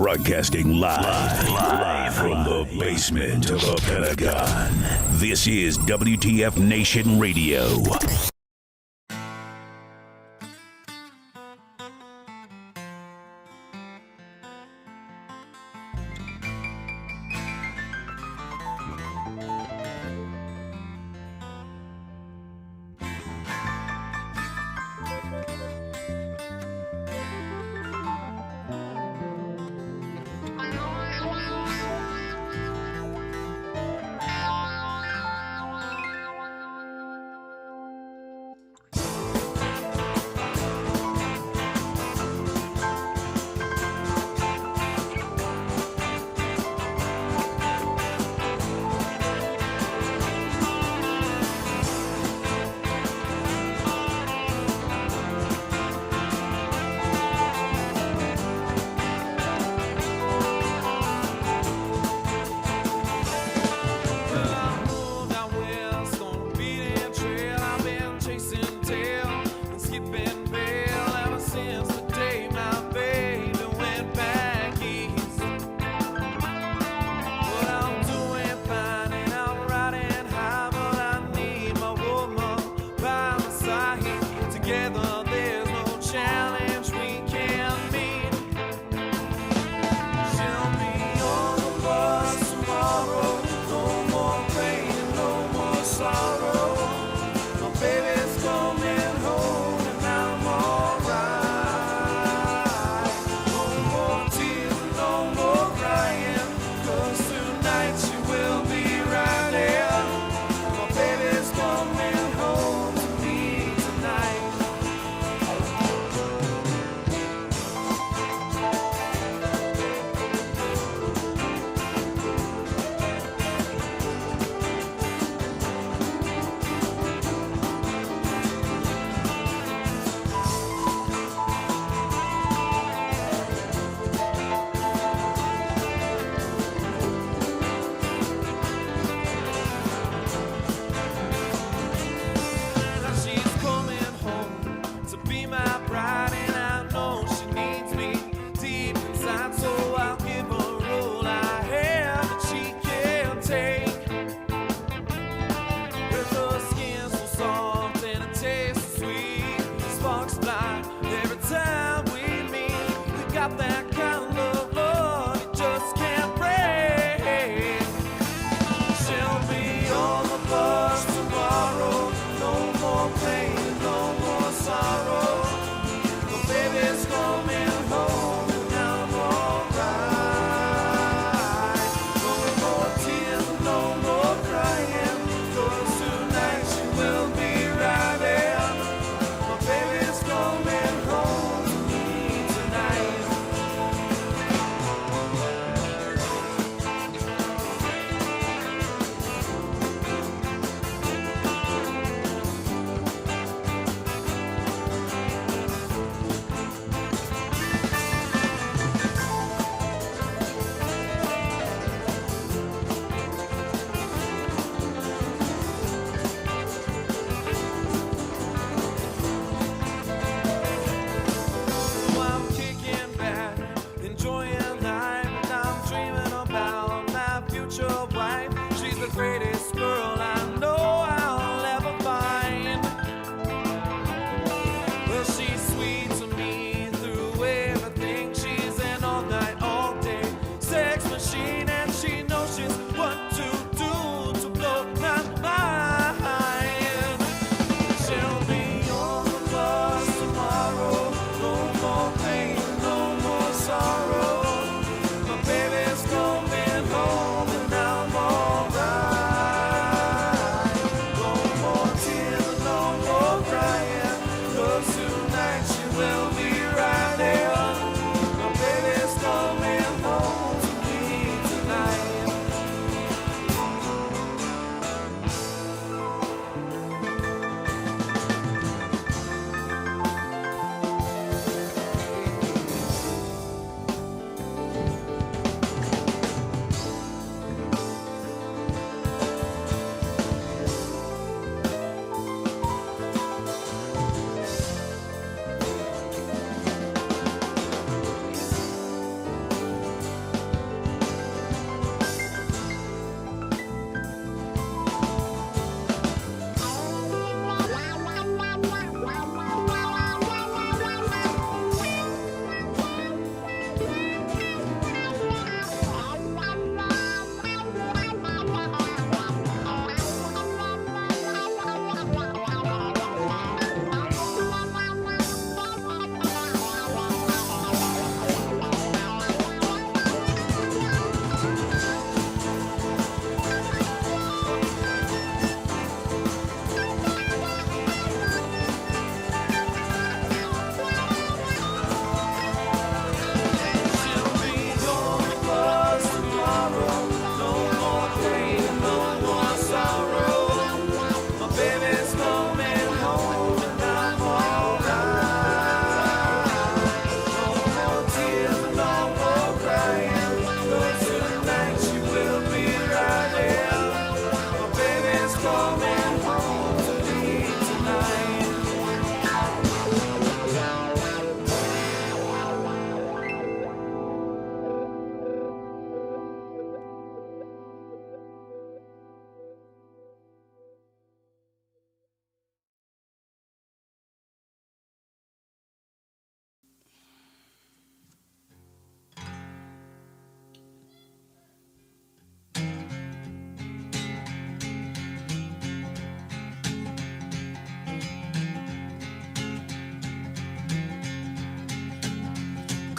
Broadcasting live from the basement of the Pentagon. This is WTF Nation Radio.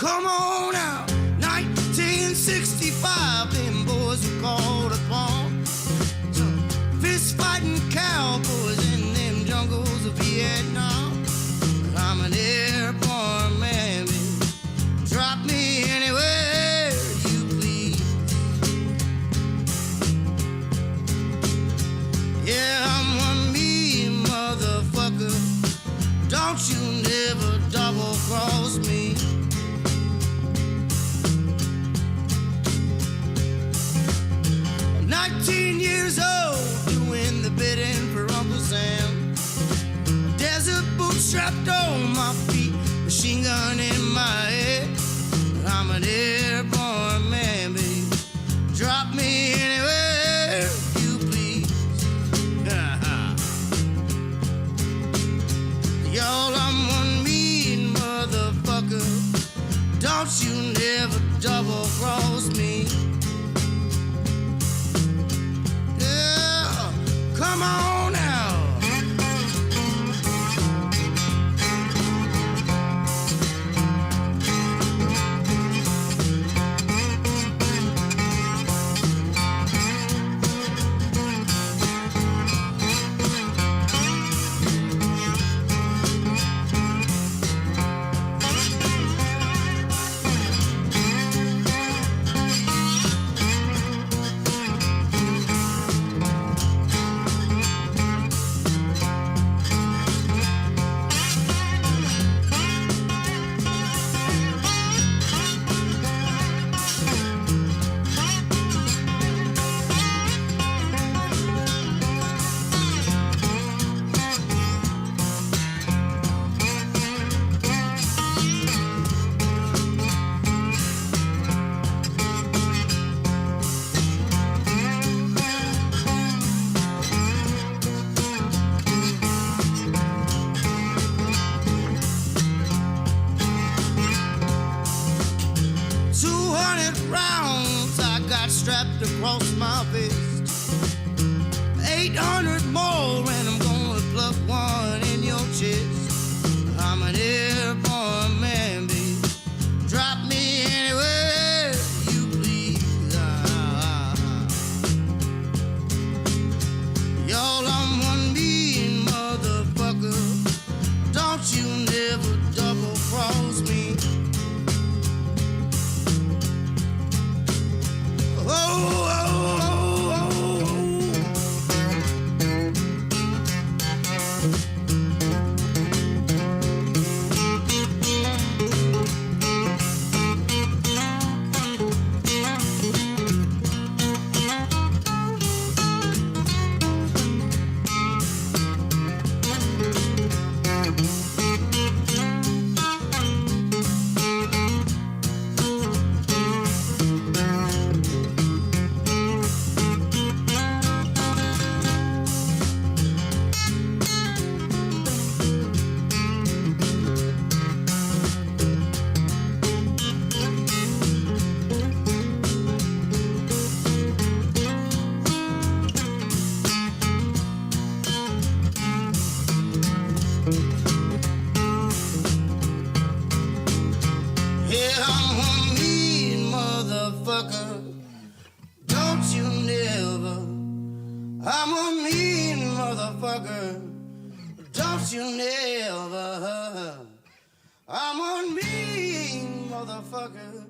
Come on out, 1965, them boys were called upon. Some fist fighting cowboys in them jungles of Vietnam. I'm an airborne man, baby. Drop me anywhere you please. Yeah, I'm one mean motherfucker. Don't you never double cross me. 19 years old, doing the bidding for Uncle Sam. Desert boots strapped on my feet, machine gun in my head. I'm an airborne man, baby. Drop me anywhere you please. Y'all, I'm one mean motherfucker. Don't you never double cross me. Come on now. 200 rounds I got strapped across my vest. 800 more and I'm gonna pluck one in your chest. I'm an airborne man, baby. Drop me anywhere you please. Y'all, I'm one mean motherfucker. Don't you never double cross me. Yeah, I'm a mean motherfucker. Don't you never. I'm a mean motherfucker. Don't you never. I'm a mean motherfucker.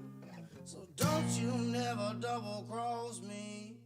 So don't you never double cross me.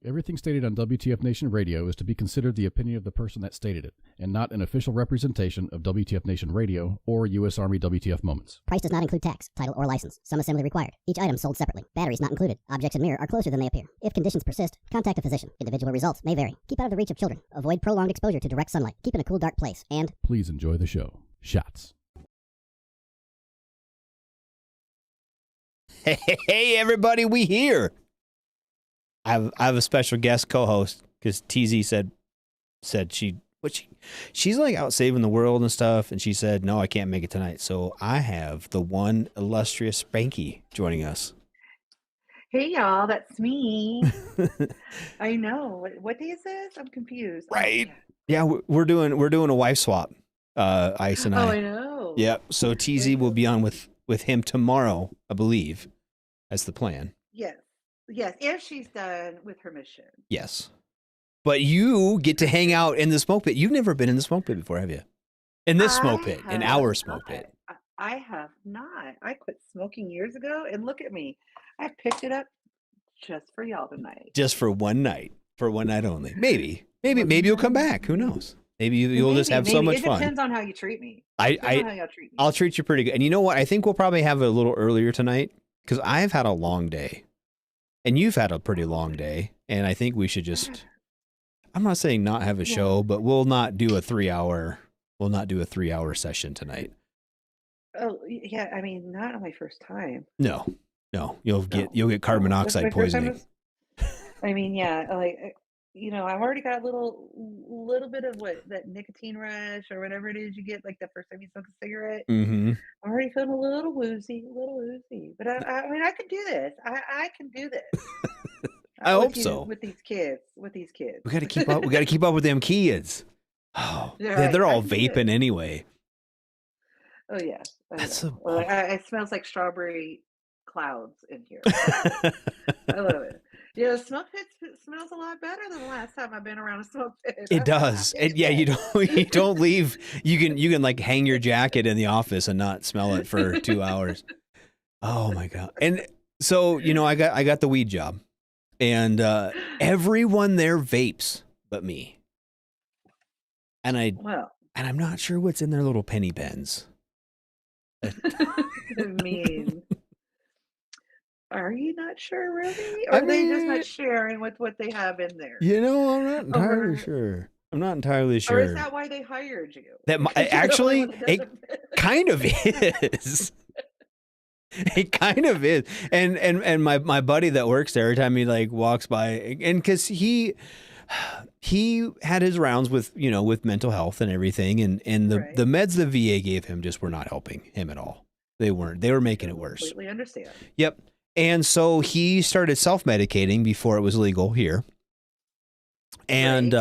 Everything stated on WTF Nation Radio is to be considered the opinion of the person that stated it, and not an official representation of WTF Nation Radio or U.S. Army WTF Moments. Price does not include tax, title, or license. Some assembly required. Each item sold separately. Batteries not included. Objects in mirror are closer than they appear. If conditions persist, contact a physician. Individual results may vary. Keep out of the reach of children. Avoid prolonged exposure to direct sunlight. Keep in a cool, dark place. And please enjoy the show. Shots. Hey, everybody, we here. I have a special guest co-host because TZ said she's like out saving the world and stuff, and she said no, I can't make it tonight. So I have the one illustrious Spanky joining us. Hey y'all, that's me. I know. What day is this? I'm confused. Right? Yeah, we're doing a wife swap. Ice and I. Oh, I know. Yep. So TZ will be on with him tomorrow, I believe. That's the plan. Yes, if she's done with her mission. Yes. But you get to hang out in the smoke pit. You've never been in the smoke pit before, have you? In this smoke pit, in our smoke pit. I have not. I quit smoking years ago, and look at me. I picked it up just for y'all tonight. Just for one night. For one night only. Maybe you'll come back. Who knows? Maybe you'll just have so much fun. It depends on how you treat me. I'll treat you pretty good. And you know what? I think we'll probably have it a little earlier tonight because I've had a long day. And you've had a pretty long day, and I think we should just, I'm not saying not have a show, but we'll not do a 3-hour session tonight. Oh, yeah, I mean, not on my first time. No, you'll get carbon monoxide poisoning. I mean, yeah, like, you know, I've already got a little bit of that nicotine rush or whatever it is you get like the first time you smoke a cigarette. Mm-hmm. I'm already feeling a little woozy. But I mean, I can do this. I can do this. I hope so. With these kids. We got to keep up. We got to keep up with them kids. Oh, yeah, they're all vaping anyway. Oh yeah. Well, it smells like strawberry clouds in here. I love it. Yeah, the smoke pit smells a lot better than the last time I've been around a smoke pit. It does. And yeah, you don't leave. You can like hang your jacket in the office and not smell it for 2 hours. Oh my God. And so, you know, I got the weed job, and everyone there vapes but me. And I'm not sure what's in their little penny pens. I mean, are you not sure, really? Or are they just not sharing with what they have in there? You know, I'm not entirely sure. Or is that why they hired you? That actually, it kind of is. It kind of is. And my buddy that works there, every time he like walks by, and because he had his rounds with mental health and everything, and the meds the VA gave him just were not helping him at all. They weren't. They were making it worse. Completely understand. Yep. And so he started self-medicating before it was legal here. And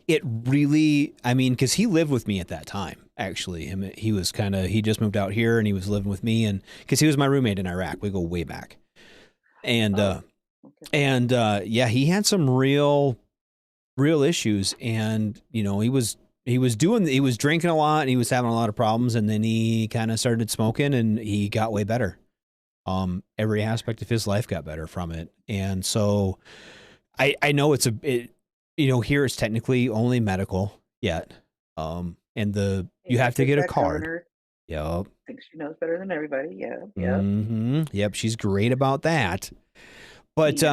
it really, I mean, because he lived with me at that time, actually. He just moved out here and he was living with me, and because he was my roommate in Iraq. We go way back. And he had some real issues, and you know, he was drinking a lot and he was having a lot of problems, and then he kind of started smoking and he got way better. Every aspect of his life got better from it. And so I know here it's technically only medical yet. And you have to get a card. Yep. I think she knows better than everybody. Yeah. Yeah. Mm-hmm. Yep. She's great about that. But,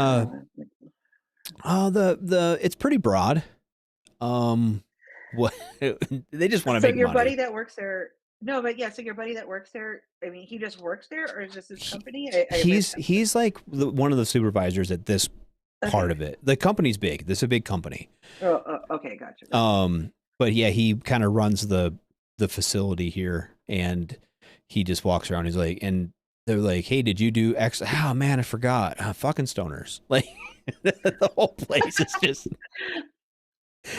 it's pretty broad. What they just want to make money. So your buddy that works there. No, but yeah. So your buddy that works there, I mean, he just works there, or is this his company? He's like one of the supervisors at this part of it. The company's big. This is a big company. Oh, okay, gotcha. But yeah, he kind of runs the facility here, and he just walks around. He's like, and they're like, "Hey, did you do X?" Oh man, I forgot. Fucking stoners. Like the whole place is just.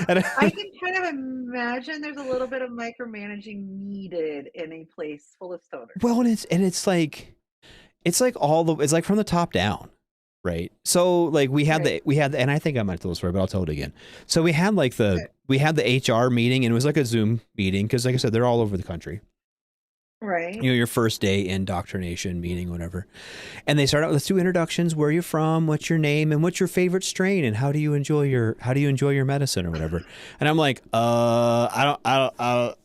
I can kind of imagine there's a little bit of micromanaging needed in a place full of stoners. Well, it's like it's like from the top down, right? So like we had the and I think I might tell the story, but I'll tell it again. So we had the HR meeting, and it was like a Zoom meeting because, like I said, they're all over the country. Right. your first day indoctrination meeting, whatever. And they start out, let's do introductions. Where are you from? What's your name? And what's your favorite strain? And how do you enjoy your medicine or whatever? And I'm like, I don't,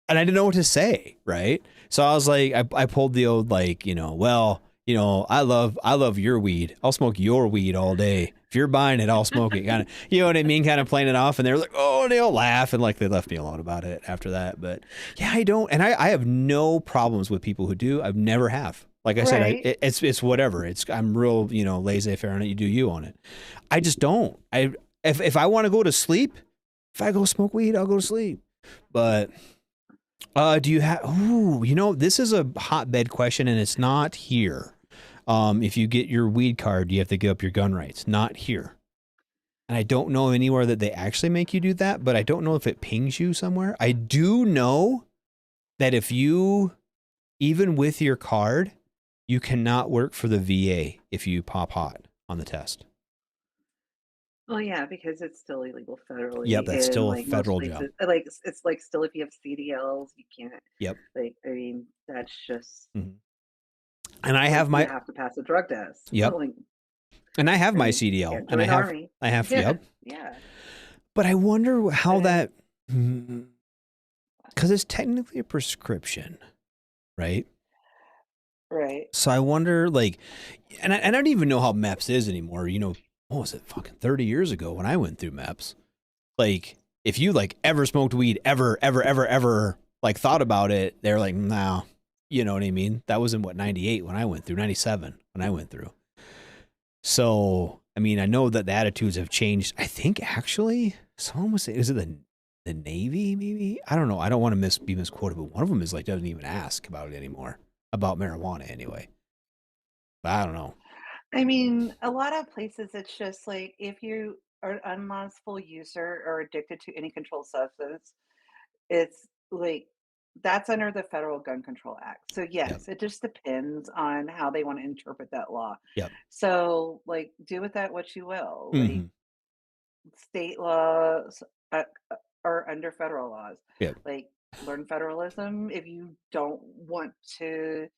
and I didn't know what to say. Right. So I was like, I pulled the old, like, well, I love your weed. I'll smoke your weed all day. If you're buying it, I'll smoke it. Kind of, you know what I mean? Kind of playing it off. And they're like, oh, and they all laugh. And like, they left me alone about it after that. But yeah, I don't. And I have no problems with people who do. I've never have. Like I said, it's whatever. I'm real, laissez-faire on it. You do you on it. I just don't. If I want to go to sleep, if I go smoke weed, I'll go to sleep. But do you have, this is a hotbed question and it's not here. If you get your weed card, you have to give up your gun rights. Not here. And I don't know anywhere that they actually make you do that, but I don't know if it pings you somewhere. I do know that if you, even with your card, you cannot work for the VA if you pop hot on the test. Well, yeah, because it's still illegal federally. Yep, that's in, still a like, most federal job. places. Like, it's like still if you have CDLs, you can't. Yep. Like, I mean, that's just. And I have you have to pass a drug test. Yep. Like, and I have my you CDL, can't and join Army. I have, Yeah. yep. Yeah. But I wonder how that, because it's technically a prescription, right? Right. So I wonder, like, and I don't even know how MEPS is anymore. What was it, fucking 30 years ago when I went through MEPS? Like, if you like ever smoked weed, ever, like thought about it, they're like, no, you know what I mean? That was in 98 when I went through, 97 when I went through. So, I mean, I know that the attitudes have changed. I think actually someone was saying, is it the Navy maybe? I don't know. I don't want to be misquoted, but one of them is like, doesn't even ask about it anymore, about marijuana anyway. But I don't know. I mean, a lot of places it's just like if you are an unlawful user or addicted to any controlled substance, it's like that's under the Federal Gun Control Act. So yes, it just depends on how they want to interpret that law. Yep. So like do with that what you will. Mm-hmm. Like state laws are under federal laws. Yep. Like learn federalism if you don't want to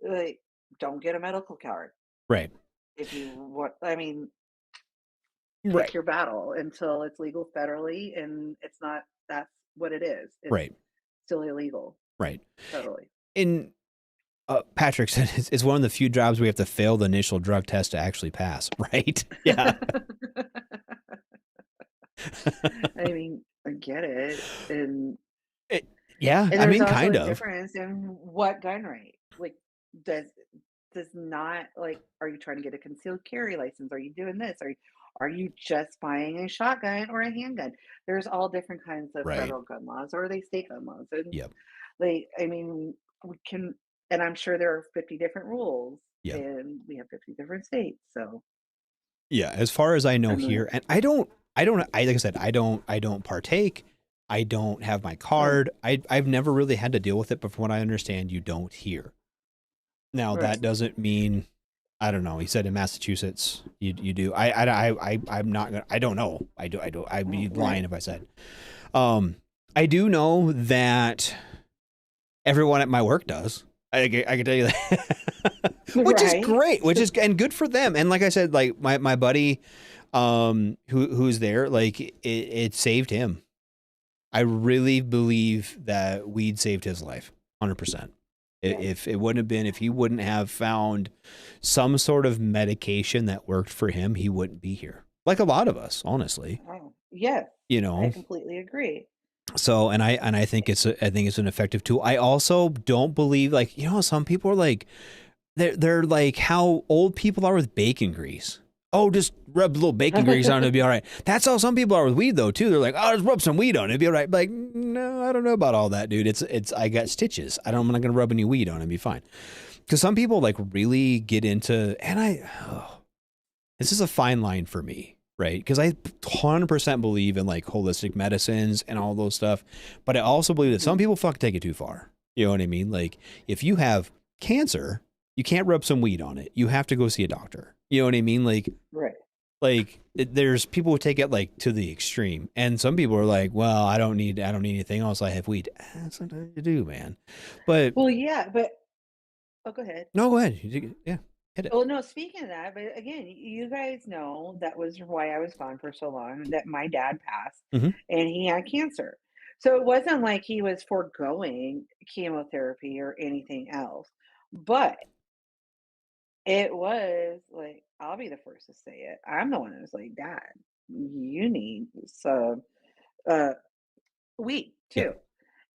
like don't get a medical card. Right. If you want, I mean, right. pick your battle until it's legal federally, and it's not. That's what it is. It's right. Still illegal. Right. Federally. In Patrick said it's one of the few jobs we have to fail the initial drug test to actually pass. Right. Yeah. I mean, I get it, and yeah. and I mean, also kind a of difference in what gun rate. Like, does not like. Are you trying to get a concealed carry license? Are you doing this? Are you just buying a shotgun or a handgun? There's all different kinds of federal gun laws, or are they state gun laws? And like, I mean, we can, and I'm sure there are 50 different rules, and we have 50 different states. So, yeah, as far as I know here, and I like I said, I don't partake. I don't have my card. I've never really had to deal with it, but from what I understand, you don't here. Now that doesn't mean, I don't know. He said in Massachusetts, you do. I'm not gonna. I don't know. I'd be lying if I said. I do know that everyone at my work does. I can tell you that, which is great. Which is and good for them. And like I said, like my buddy, who's there, like it saved him. I really believe that weed saved his life, 100%. If it wouldn't have been, if he wouldn't have found some sort of medication that worked for him, he wouldn't be here. Like a lot of us, honestly. Yes. I completely agree. So, and I think it's an effective tool. I also don't believe, like, some people are like, they're like how old people are with bacon grease. Oh, just rub a little bacon grease on it, it'll be all right. That's how some people are with weed, though, too. They're like, oh, just rub some weed on it, it'll be all right. Like, no, I don't know about all that, dude. It's I got stitches. I'm not going to rub any weed on it, it'll be fine. Because some people, like, really get into, and this is a fine line for me, right? Because I 100% believe in, like, holistic medicines and all those stuff. But I also believe that some people take it too far. You know what I mean? Like, if you have cancer, you can't rub some weed on it. You have to go see a doctor. You know what I mean? Like, like there's people who take it like to the extreme, and some people are like, well, I don't need anything else. I have weed. That's something to do, man. But Well, yeah, but go ahead. no, go ahead. Yeah, hit it. Oh no, speaking of that, but again, you guys know that was why I was gone for so long, that my dad passed Mhm. and he had cancer. So it wasn't like he was foregoing chemotherapy or anything else. But it was like, I'll be the first to say it. I'm the one that was like, Dad, you need some uh weed Yep. too.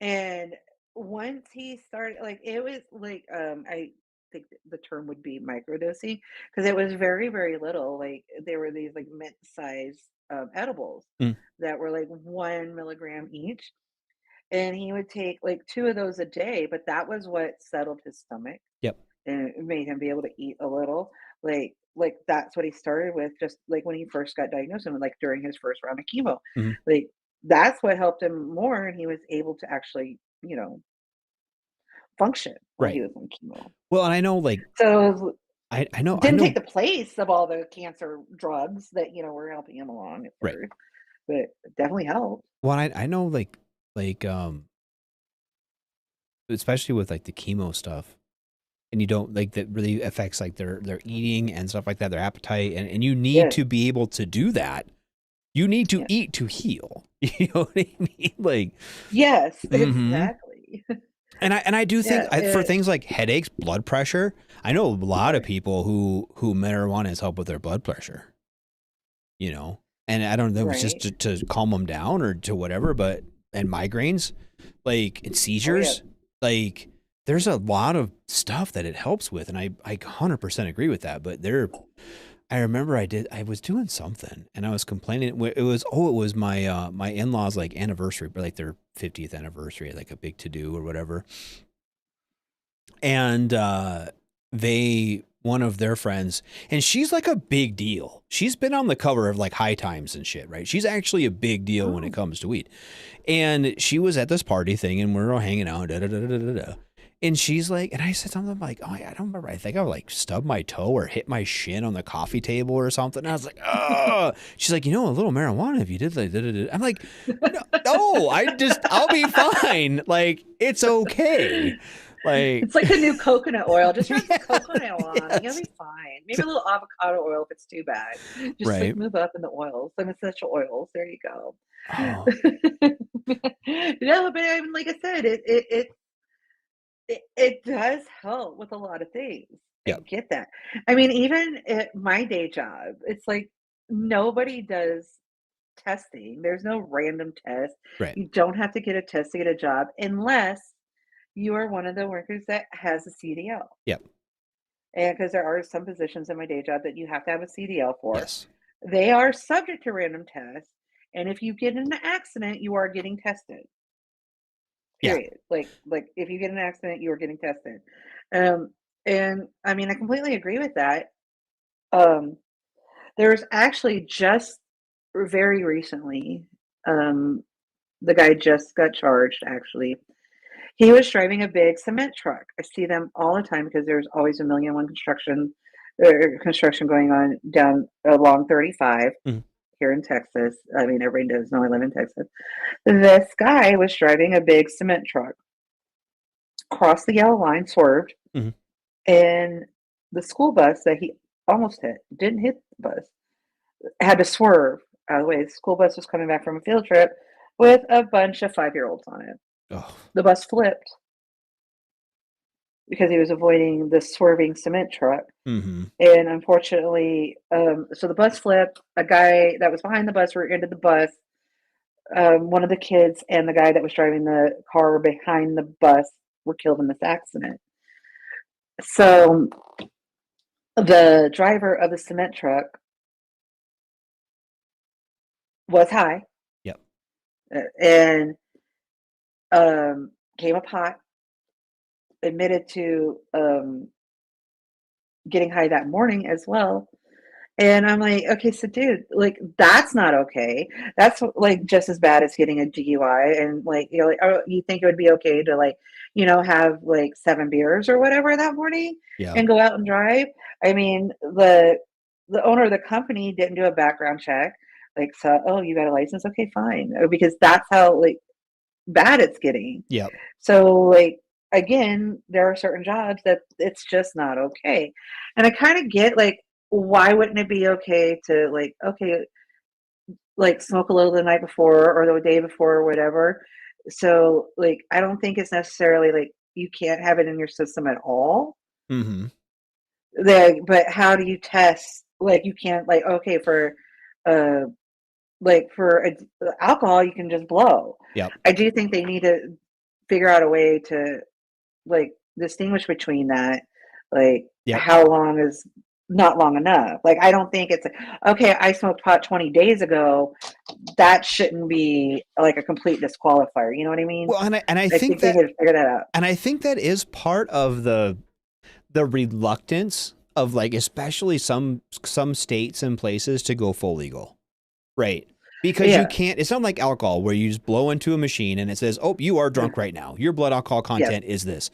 And once he started, like, it was like, I think the term would be microdosing because it was very, very little. Like, there were these like mint-sized edibles Mm. that were like 1 milligram each. And he would take like two of those a day, but that was what settled his stomach Yep. and it made him be able to eat a little. Like that's what he started with, just like when he first got diagnosed and like during his first round of chemo. Mhm. Like that's what helped him more, and he was able to actually, function while he Right. was on chemo. Well, and I know, like, So I know, it didn't take the place of all the cancer drugs that were helping him along at right. first, but it definitely helped. Well, I know, like, especially with like the chemo stuff, and you don't like that really affects like their eating and stuff like that, their appetite, and you need Yeah, to be able to do that. You need to yeah. eat to heal. You know what I mean? Like, Yes, mhm. exactly. And I do think Yeah, for things like headaches, blood pressure, I know a lot of right, people who marijuana has helped with their blood pressure. You know, and I don't know if it's just right. to calm them down or to whatever, but and migraines, like and Oh yeah, seizures, like there's a lot of stuff that it helps with, and I 100% agree with that. But I remember I was doing something and I was complaining. It was my my in-laws like anniversary, but like their 50th anniversary, like a big to do or whatever. And they one of their friends, and she's like a big deal. She's been on the cover of like High Times and shit, right? She's actually a big deal when it oh, comes to weed. And she was at this party thing, and we're all hanging out. Da, da, da, da, da, da. And she's like, and I said something like, "Oh, I don't remember. I think I like stubbed my toe or hit my shin on the coffee table or something." And I was like, "Oh." She's like, "A little marijuana if you did like." Da, da, da. I'm like, "No, no, I'll be fine. Like, it's okay." Like, it's like the new coconut oil. Just run some coconut oil on it. You'll yes, be fine. Maybe a little avocado oil if it's too bad. Just like right. move up in the oils, some essential oils. There you go. Oh, No, but I mean, like I said, it does help with a lot of things. I yep, get that. I mean, even at my day job, it's like nobody does testing. There's no random test. right. You don't have to get a test to get a job unless you are one of the workers that has a CDL. Yep, And because there are some positions in my day job that you have to have a CDL for, yes, they are subject to random tests. And if you get in an accident, you are getting tested. yeah, Period. Like if you get in an accident, you are getting tested. Um, and I mean, I completely agree with that. Um, there's actually just very recently, um, the guy just got charged. Actually, he was driving a big cement truck. I see them all the time because there's always a million one construction going on down along 35 mhm, here in Texas. I mean, everybody does know I live in Texas. This guy was driving a big cement truck, crossed the yellow line, swerved, mhm. and the school bus that he almost hit didn't hit the bus. Had to swerve out of the way. The school bus was coming back from a field trip with a bunch of 5-year-olds on it. Oh, The bus flipped because he was avoiding the swerving cement truck. mm-hmm. And unfortunately, so the bus flipped. A guy that was behind the bus rear-ended the bus. One of the kids and the guy that was driving the car behind the bus were killed in this accident. So the driver of the cement truck was high Yep, and came up hot, admitted to getting high that morning as well. And I'm like, okay, so dude, like that's not okay. That's like just as bad as getting a DUI. And like, like, oh, you think it would be okay to like, have like 7 beers or whatever that morning yeah, and go out and drive? I mean, the the owner of the company didn't do a background check. Like, so, oh, you got a license? Okay, fine. Because that's how like bad it's getting. Yep. So like again, there are certain jobs that it's just not okay. And I kind of get like why wouldn't it be okay to like okay, like smoke a little the night before or the day before or whatever. So like I don't think it's necessarily like you can't have it in your system at all. Mm-hmm. But how do you test? Like you can't like okay uh for alcohol you can just blow. Yep. I do think they need to figure out a way to like distinguish between that. Like Yep. how long is not long enough? Like I don't think it's okay. I smoked pot 20 days ago. That shouldn't be like a complete disqualifier. You know what I mean? Well, and I I think they that, need to figure that out. and I think that is part of the reluctance of like, especially some states and places to go full legal, right? Because you can't. It's not like alcohol where you just blow into a machine and it says, "Oh, you are drunk right now. Your blood alcohol content is this."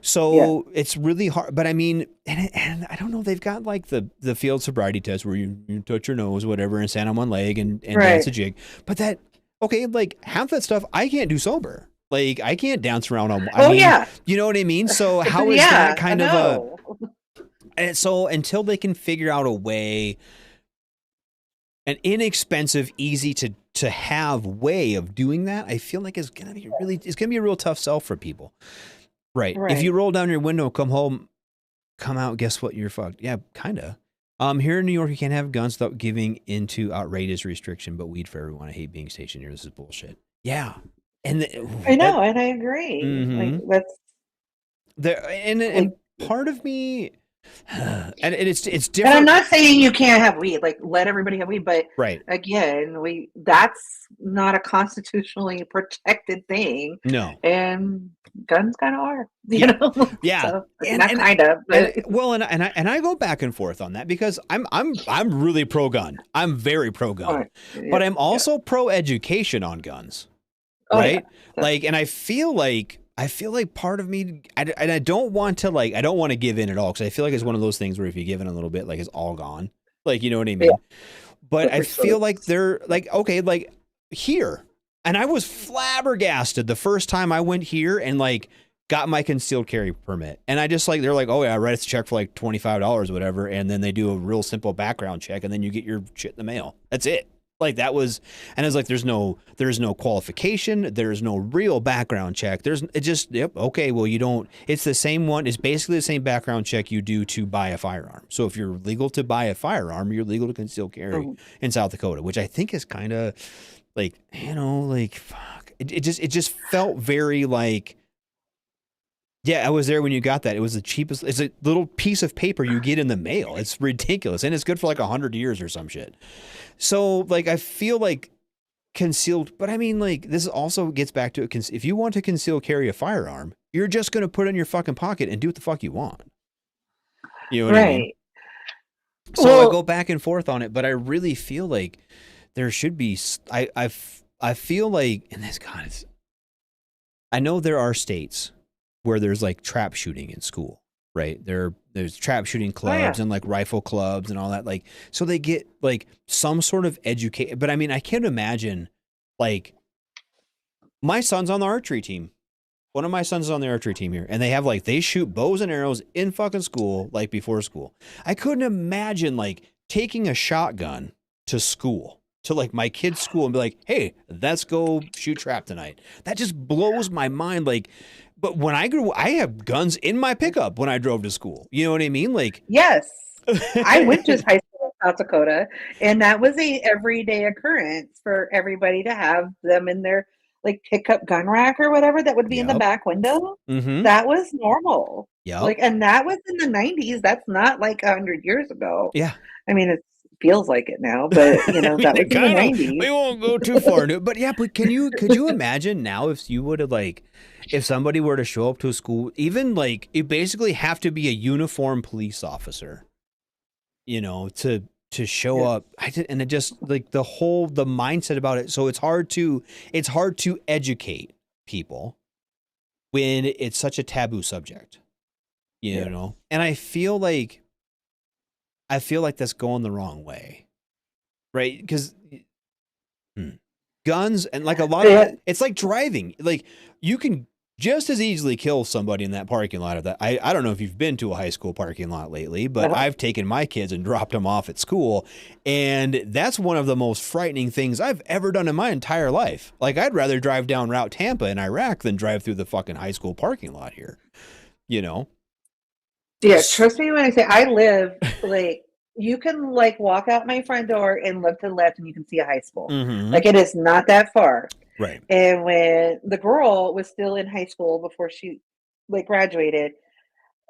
So it's really hard. But I mean, and I don't know. They've got like the field sobriety test where you touch your nose, whatever, and stand on one leg and dance a jig. But that okay, like half that stuff I can't do sober. Like I can't dance around on. I mean, you know what I mean. So how is that kind of a? And so until they can figure out a way, an inexpensive, easy to have way of doing that, I feel like it's gonna be a real tough sell for people. Right. If you roll down your window, come home, come out, guess what? You're fucked. Yeah, kinda. Here in New York, you can't have guns without giving into outrageous restriction, but weed for everyone. I hate being stationed here. This is bullshit. Yeah. And I know, and I agree. Like that's there, and part of me, and it's different. And I'm not saying you can't have weed. Like let everybody have weed, but again, that's not a constitutionally protected thing. No, and guns kind of are. You know, so, not kind of. But. And I go back and forth on that because I'm really pro gun. I'm very pro gun, but I'm also pro education on guns. Right? Like, and I feel like part of me, and I don't want to give in at all. Cause I feel like it's one of those things where if you give in a little bit, like it's all gone. Like, you know what I mean? But I feel like they're like, okay, like here. And I was flabbergasted the first time I went here and like got my concealed carry permit. And I just like, they're like, oh yeah, write us a check for like $25 or whatever. And then they do a real simple background check and then you get your shit in the mail. That's it. Like that was, and it's like, there's no qualification. There's no real background check. Okay. Well, it's the same one. It's basically the same background check you do to buy a firearm. So if you're legal to buy a firearm, you're legal to conceal carry in South Dakota, which I think is kind of like, like, fuck. It just felt very like, yeah, I was there when you got that. It was the cheapest. It's a little piece of paper you get in the mail. It's ridiculous. And it's good for like 100 years or some shit. So like, I feel like concealed, but I mean like, this also gets back to it. If you want to conceal carry a firearm, you're just going to put it in your fucking pocket and do what the fuck you want. You know what I mean? So I go back and forth on it, but I really feel like there should be, I feel like, and this God is, I know there are states where there's like trap shooting in school, right? There's trap shooting clubs and like rifle clubs and all that. Like, so they get like some sort of education. But I mean, I can't imagine like my son's on the archery team. One of my sons is on the archery team here and they shoot bows and arrows in fucking school, like before school. I couldn't imagine like taking a shotgun to school, to like my kid's school and be like, hey, let's go shoot trap tonight. That just blows my mind. Like, but when I have guns in my pickup when I drove to school. You know what I mean? Like, yes, I went to high school in South Dakota, and that was a everyday occurrence for everybody to have them in their like pickup gun rack or whatever that would be in the back window. That was normal. Yeah, like, and that was in the 90s. That's not like 100 years ago. Yeah, I mean it feels like it now, but that was in the 90s. We won't go too far into it, but yeah. But could you imagine now if you would have like, if somebody were to show up to a school, even like you basically have to be a uniformed police officer, to show up. And it just like the mindset about it. So it's hard to educate people when it's such a taboo subject, and I feel like I feel like that's going the wrong way, right? Because guns and like a lot of it's like driving. Like you can just as easily kill somebody in that parking lot of that. I don't know if you've been to a high school parking lot lately, but I've taken my kids and dropped them off at school. And that's one of the most frightening things I've ever done in my entire life. Like I'd rather drive down Route Tampa in Iraq than drive through the fucking high school parking lot here, you know? Yeah, trust me when I say I live like you can like walk out my front door and look to the left and you can see a high school. Mm-hmm. Like it is not that far. Right. And when the girl was still in high school before she like graduated,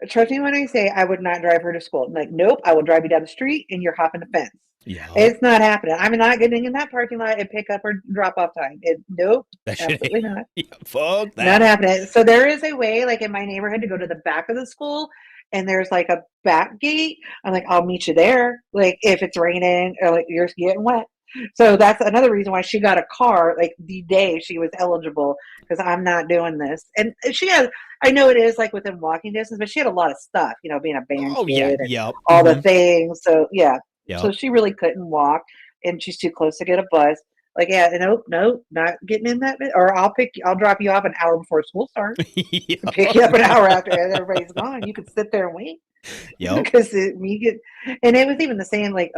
trust me when I say I would not drive her to school. I'm like, nope, I will drive you down the street and you're hopping the fence. Yeah. It's not happening. I'm not getting in that parking lot and pick up or drop off time. Nope, absolutely not. Yeah, fuck that. Not happening. So there is a way, like in my neighborhood, to go to the back of the school, and there's like a back gate. I'm like, I'll meet you there. Like if it's raining or like you're getting wet. So that's another reason why she got a car like the day she was eligible, because I'm not doing this. And she has, I know it is like within walking distance, but she had a lot of stuff, you know, being a band kid and all the things. So yeah. Yep. So she really couldn't walk, and she's too close to get a bus. Like, yeah, nope, not getting in that bit. Or I'll drop you off an hour before school starts. Yep. Pick you up an hour after everybody's gone. You can sit there and wait. Yep. Because and it was even the same, like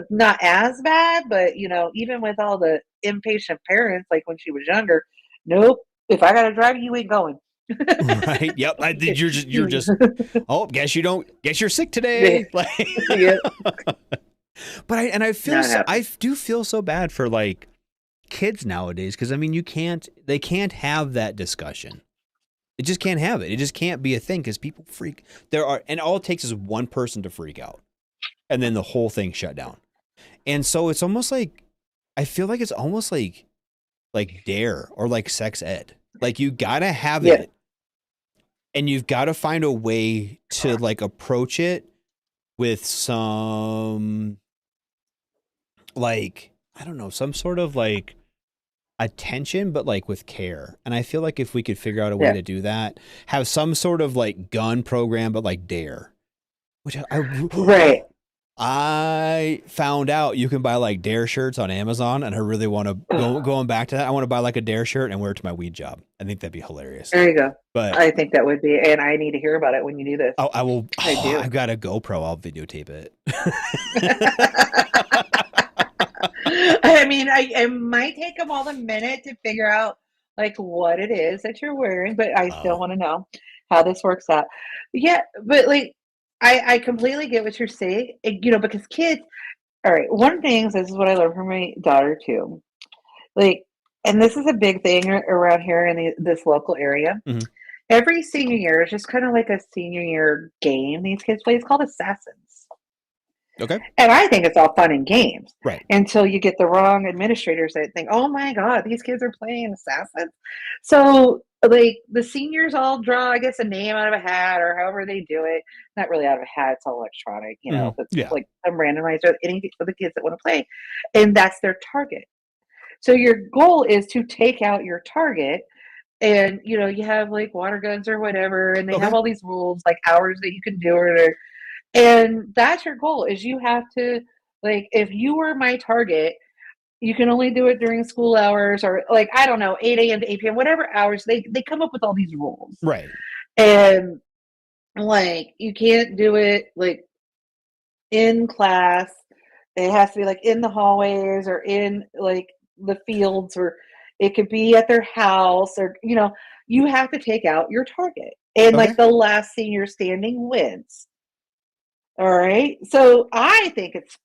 not as bad, but you know, even with all the impatient parents, like when she was younger, nope. If I gotta drive you, ain't going. Right. Yep. You're just. Oh, guess you're sick today. Like, yeah. But I do feel so bad for like kids nowadays, because I mean they can't have that discussion. It just can't have it. It just can't be a thing because people freak. And all it takes is one person to freak out, and then the whole thing shut down. And so it's almost like, I feel like it's almost like DARE or like sex ed. Like you gotta have it, and you've got to find a way to like approach it with some, like, I don't know, some sort of like attention, but like with care. And I feel like if we could figure out a way to do that, have some sort of like gun program, but like DARE, which I found out you can buy like DARE shirts on Amazon, and I really want to going back to that. I want to buy like a DARE shirt and wear it to my weed job. I think that'd be hilarious. There you go. But I think that would be, and I need to hear about it when you do this. Oh, I will. I do. I've got a GoPro. I'll videotape it. I mean, it might take them all a minute to figure out like what it is that you're wearing, but I still want to know how this works out. Yeah, but like, I completely get what you're saying, you know, because kids, all right, one thing, this is what I learned from my daughter too, like, and this is a big thing around here in this local area. Mm-hmm. Every senior year is just kind of like a senior year game these kids play. It's called Assassins. Okay. And I think it's all fun and games. Right. Until you get the wrong administrators that think, oh my God, these kids are playing Assassins. So like the seniors all draw, I guess, a name out of a hat or however they do it. Not really out of a hat, it's all electronic, you know, but like some randomizer, any of the kids that want to play. And that's their target. So your goal is to take out your target. And, you know, you have like water guns or whatever, and they have all these rules, like hours that you can do it. And that's your goal, is you have to, like, if you were my target, you can only do it during school hours, or like, I don't know, 8 a.m. to 8 p.m., whatever hours. They come up with all these rules. Right. And like, you can't do it like in class. It has to be like in the hallways or in like the fields, or it could be at their house, or, you know, you have to take out your target. And like the last senior standing wins. All right. So I think it's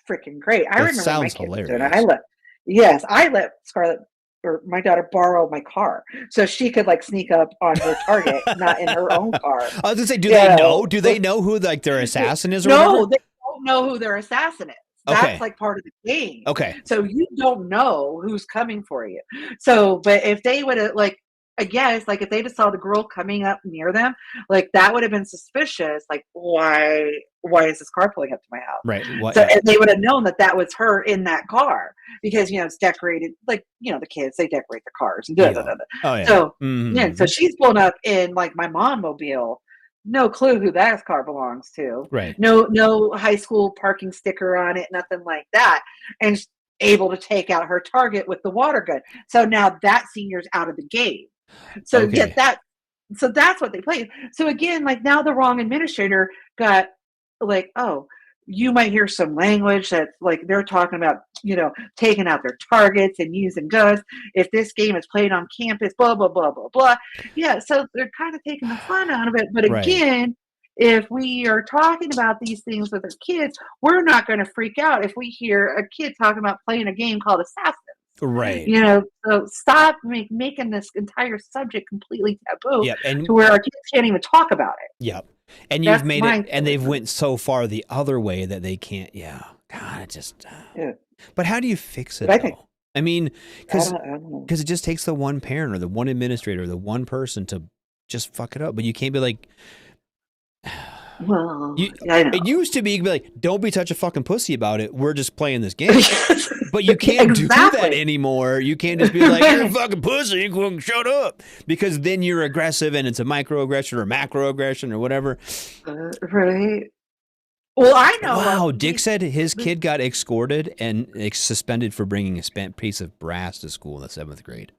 freaking great. I remember my kids doing it. I let Scarlett, or my daughter, borrow my car so she could like sneak up on her target, not in her own car. I was gonna say, do they know? Do they know who like their assassin is? Or no, they don't know who their assassin is. That's like part of the game. Okay. So you don't know who's coming for you. So, but if they would have like, I guess, like if they just saw the girl coming up near them, like that would have been suspicious. Like, why is this car pulling up to my house? Right. So and they would have known that was her in that car, because, you know, it's decorated, like, you know, the kids, they decorate their cars. Oh, yeah. So, so she's blown up in like my mom mobile, no clue who that car belongs to. Right. No high school parking sticker on it, nothing like that. And able to take out her target with the water gun. So now that senior's out of the game. So Okay. so that's what they played. So again, like now the wrong administrator got like, oh, you might hear some language that like they're talking about, taking out their targets and using guns. If this game is played on campus, blah, blah, blah, blah, blah. Yeah, so they're kind of taking the fun out of it. But Right. again, if we are talking about these things with our kids, we're not going to freak out if we hear a kid talking about playing a game called Assassin. Right. So stop making this entire subject completely taboo Yep. And to where our kids can't even talk about it. yep. And That's you've made my it, and they've feeling. went so far the other way that they can't. Yeah. God, it just. Yeah. But how do you fix it But I think- though? I mean, I don't know. because it just takes the one parent or the one administrator or the one person to just fuck it up. But you can't be like. Well, I know. It used to be like, don't be such a fucking pussy about it. We're just playing this game. But you can't do that anymore. You can't just be like, you're a fucking pussy. Shut up. Because then you're aggressive and it's a microaggression or macroaggression or whatever. Right. Well, I know. Wow. Dick said his kid got escorted and suspended for bringing a spent piece of brass to school in the 7th grade.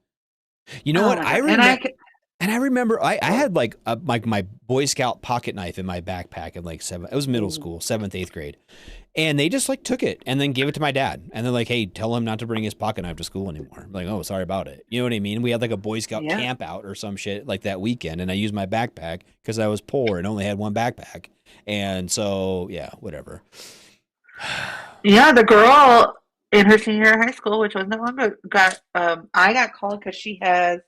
You know what? I remember. And I remember I had like my Boy Scout pocket knife in my backpack in like it was middle school, 7th, 8th grade. And they just like took it and then gave it to my dad. And they're like, hey, tell him not to bring his pocket knife to school anymore. I'm like, oh, sorry about it. You know what I mean? We had like a Boy Scout camp out or some shit like that weekend. And I used my backpack because I was poor and only had one backpack. And so, yeah, whatever. Yeah, the girl in her senior year of high school, which was no longer I got called because she has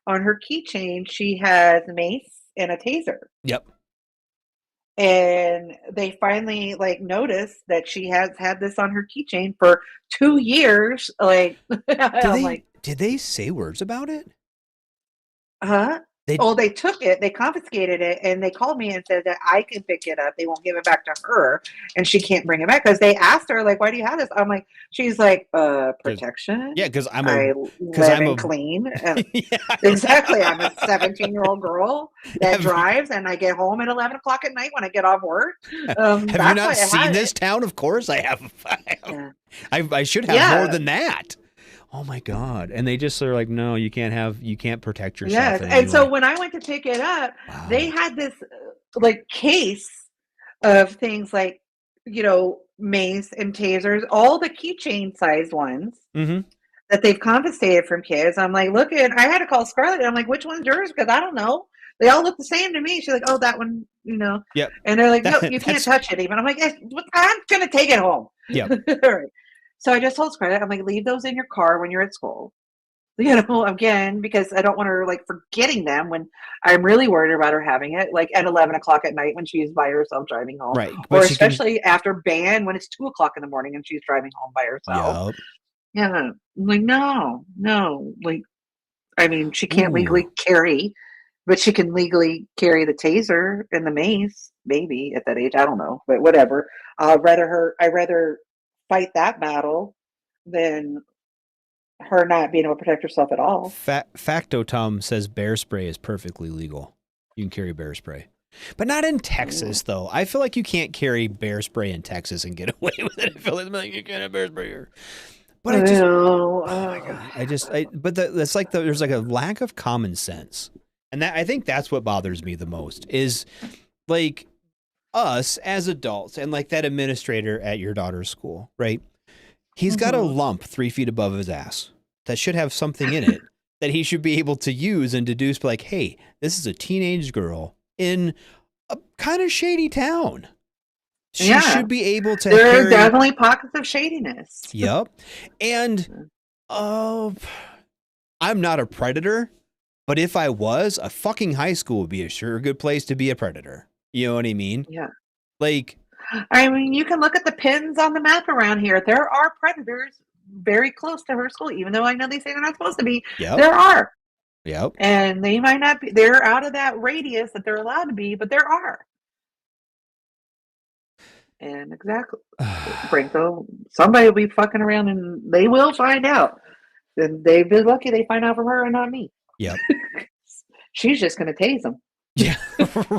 on her keychain, she has mace and a taser. Yep. And they finally like noticed that she has had this on her keychain for 2 years. Like, did they say words about it? Huh? They took it, they confiscated it, and they called me and said that I can pick it up. They won't give it back to her, and she can't bring it back because they asked her, like, why do you have this? I'm like, she's like, protection. Yeah, because I'm clean. And exactly. I'm a 17-year-old girl that drives, and I get home at 11 o'clock at night when I get off work. Have you not seen this town? Of course I have. I should have more than that. Oh my God. And they just are like, no, you can't protect yourself. Yes. And so when I went to pick it up, they had this like case of things like, mace and tasers, all the keychain sized ones that they've confiscated from kids. I'm like, I had to call Scarlett. I'm like, which one's yours? Because I don't know. They all look the same to me. She's like, oh, that one, Yep. And they're like, no, you can't touch it even. I'm like, I'm going to take it home. Yeah. All right. So I just told Scarlett, I'm like, leave those in your car when you're at school. Again, because I don't want her like forgetting them when I'm really worried about her having it, like at 11 o'clock at night when she's by herself driving home. Right. Or especially after band when it's 2 o'clock in the morning and she's driving home by herself. Yep. Yeah. I'm like, no. Like, I mean, she can't legally carry, but she can legally carry the taser and the mace, maybe at that age. I don't know, but whatever. I'd rather fight that battle than her not being able to protect herself at all. Facto Tom says bear spray is perfectly legal. You can carry bear spray, but not in Texas though. I feel like you can't carry bear spray in Texas and get away with it. I feel like you can't have bear spray here. But I just, oh my God. That's like there's like a lack of common sense, and I think that's what bothers me the most is like us as adults and like that administrator at your daughter's school, right? He's got a lump 3 feet above his ass that should have something in it that he should be able to use and deduce like, hey, this is a teenage girl in a kind of shady town. She should be able to. There are definitely pockets of shadiness. Yep. And I'm not a predator, but if I was, a fucking high school would be a sure good place to be a predator. You know what I mean? Yeah. Like, I mean, you can look at the pins on the map around here. There are predators very close to her school, even though I know they say they're not supposed to be. Yep. There are. Yep. And they might not be, they're out of that radius that they're allowed to be, but there are. And exactly. Franco, somebody will be fucking around and they will find out. And they've been lucky they find out from her and not me. Yep. She's just going to tase them. Yeah,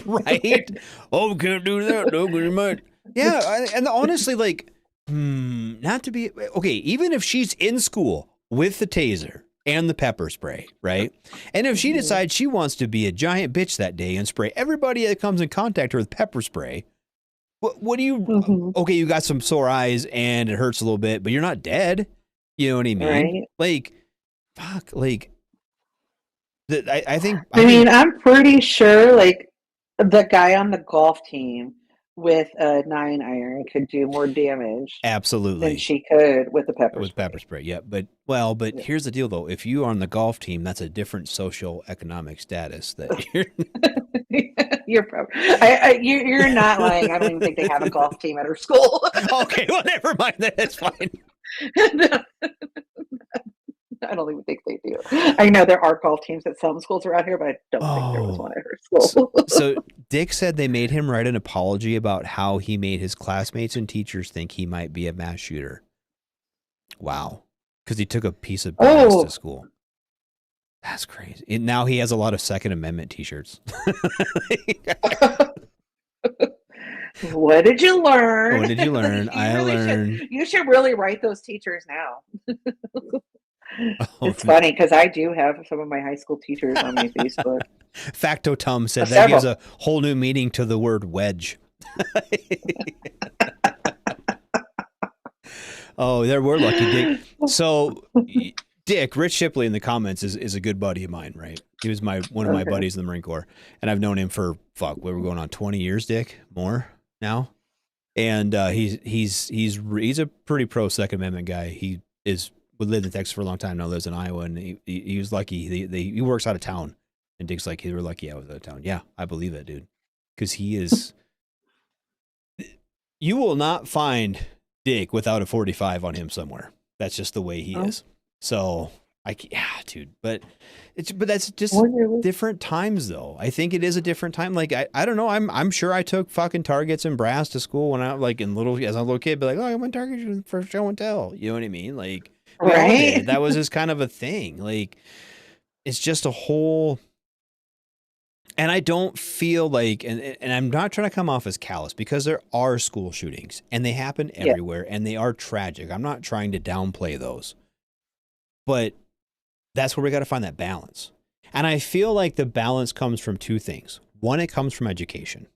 right. Oh, can't do that. No, good much. Yeah, and honestly, like, not to be okay. Even if she's in school with the taser and the pepper spray, right? And if she decides she wants to be a giant bitch that day and spray everybody that comes in contact with pepper spray, what do you? Okay, you got some sore eyes and it hurts a little bit, but you're not dead. You know what I mean? Right. Like, fuck, like. I think. I mean, I'm pretty sure like the guy on the golf team with a 9-iron could do more damage than Absolutely. she could with a pepper With spray. pepper spray, yeah. But Yeah. here's the deal though. If you are on the golf team, that's a different social economic status that you're You're probably you're not lying. I don't even think they have a golf team at her school. okay, well never mind. That's fine. I don't even think they do. I know there are golf teams at some schools around here, but I don't think there was one at her school. So Dick said they made him write an apology about how he made his classmates and teachers think he might be a mass shooter. Wow. Because he took a piece of brass to school. That's crazy. And now he has a lot of Second Amendment t-shirts. What did you learn? What did you learn? You should really write those teachers now. Oh, it's funny because I do have some of my high school teachers on my Facebook. Factotum said that gives a whole new meaning to the word wedge. Oh, there we're lucky, Dick. So, Dick, Rich Shipley in the comments is a good buddy of mine, right? He was one of my buddies in the Marine Corps, and I've known him for we're going on 20 years, Dick, more now, and he's a pretty pro Second Amendment guy. He lived in Texas for a long time now, lives in Iowa, and he was lucky. He works out of town, and Dick's like, "We're lucky I was out of town." Yeah, I believe it, dude, because he is. You will not find Dick without a 45 on him somewhere. That's just the way he is. So dude, but that's just different times though. I think it is a different time. Like I don't know. I'm sure I took fucking targets and brass to school when I like as a little kid, but like, oh, I went target for show and tell. You know what I mean? Like, right? That was just kind of a thing. Like, it's just a whole. And I don't feel like, and I'm not trying to come off as callous because there are school shootings and they happen everywhere and they are tragic. I'm not trying to downplay those, but that's where we got to find that balance. And I feel like the balance comes from two things. One, it comes from education,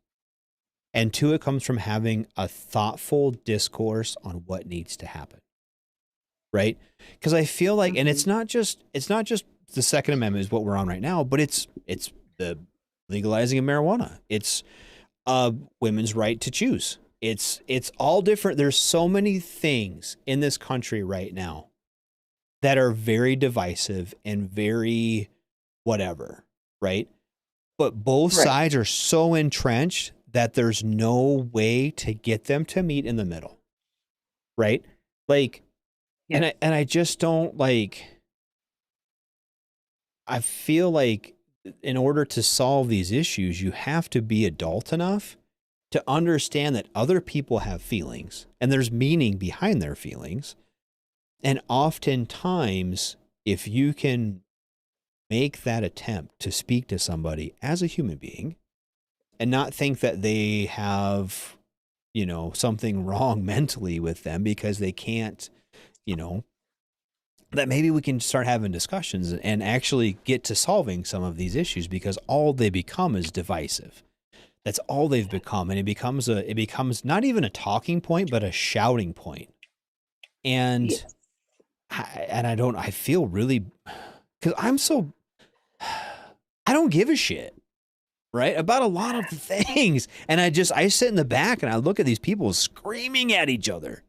and two, it comes from having a thoughtful discourse on what needs to happen. Right? Because I feel like, and it's not just the Second Amendment is what we're on right now, but it's the legalizing of marijuana. It's women's right to choose. It's all different. There's so many things in this country right now that are very divisive and very whatever, right? But both sides are so entrenched that there's no way to get them to meet in the middle, right? Like, and I just don't like. I feel like in order to solve these issues, you have to be adult enough to understand that other people have feelings and there's meaning behind their feelings. And oftentimes, if you can make that attempt to speak to somebody as a human being and not think that they have, something wrong mentally with them because they can't, that maybe we can start having discussions and actually get to solving some of these issues, because all they become is divisive. That's all they've become. And it becomes not even a talking point, but a shouting point. And, I feel really, cause I don't give a shit, right? About a lot of things. And I sit in the back and I look at these people screaming at each other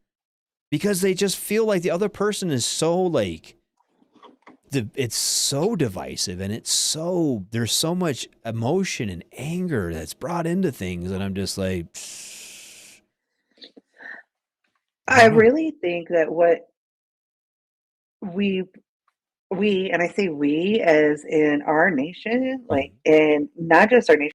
because they just feel like the other person is so like, it's so divisive and there's so much emotion and anger that's brought into things. And I'm just like, I really think that what we, and I say we as in our nation, like, and not just our nation,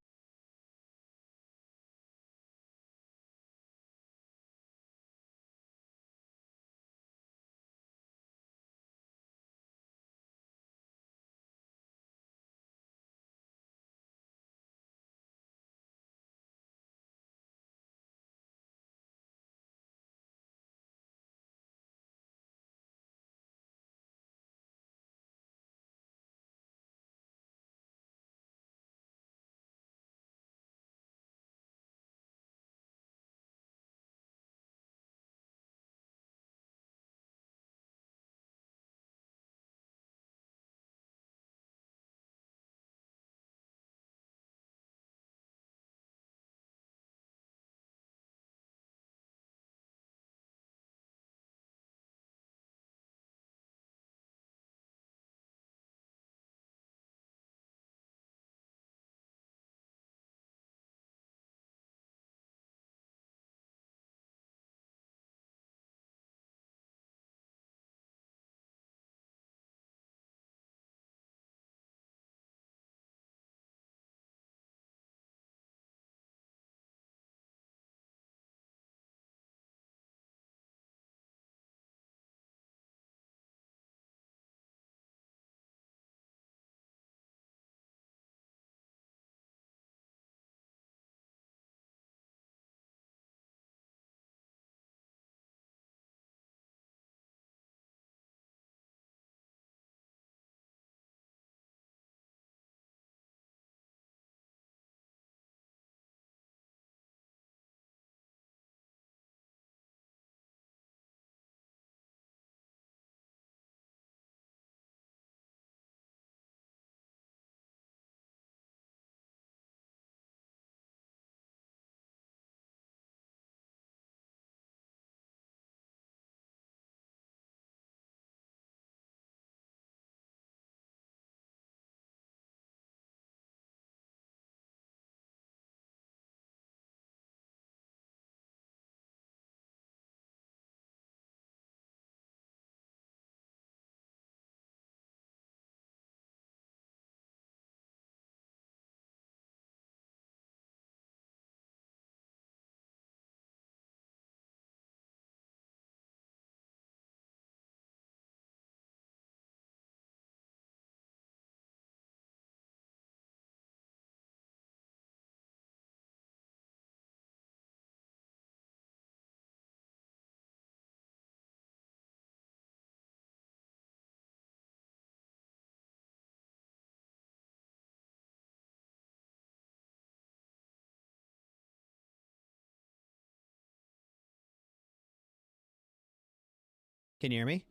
Can you hear me?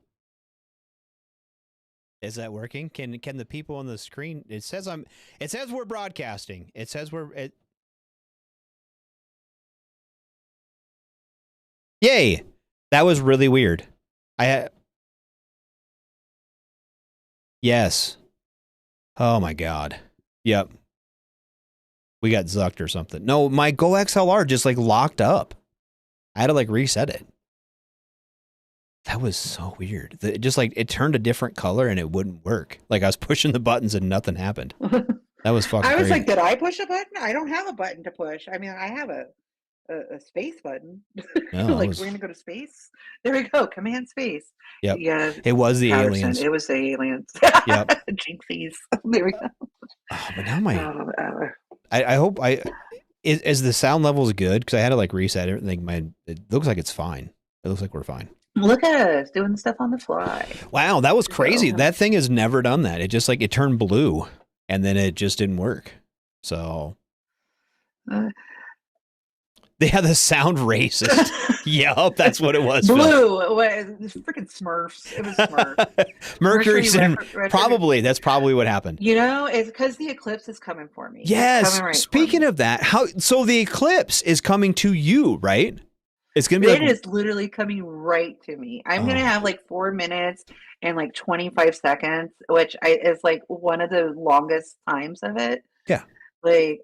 Is that working? Can the people on the screen? It says we're broadcasting. It says Yay! That was really weird. Yes. Oh my god. Yep. We got zucked or something. No, my Go XLR just like locked up. I had to like reset it. That was so weird. It turned a different color and it wouldn't work. Like I was pushing the buttons and nothing happened. That was fucking I was crazy. like, did I push a button? I don't have a button to push. I mean, I have a space button. No, Like we're gonna go to space. There we go. Command space. Yep. Yeah. It was the Patterson. aliens. It was the aliens. Yep. Jinxies. There we go. Oh, but now I hope is the sound levels good? Because I had to like reset everything. It looks like it's fine. It looks like we're fine. Look at us doing stuff on the fly. Wow, that was crazy. So, that thing has never done that. It just like it turned blue and then it just didn't work. So they had the sound racist. Yep, that's what it was. Blue. Freaking Smurfs. It was Smurfs. Mercury probably. That's probably what happened. You know, it's because the eclipse is coming for me. Yes. Right. Speaking of that, so the eclipse is coming to you, right? It's gonna be. It is literally coming right to me. I'm gonna have like 4 minutes and like 25 seconds, which is like one of the longest times of it. Yeah. Like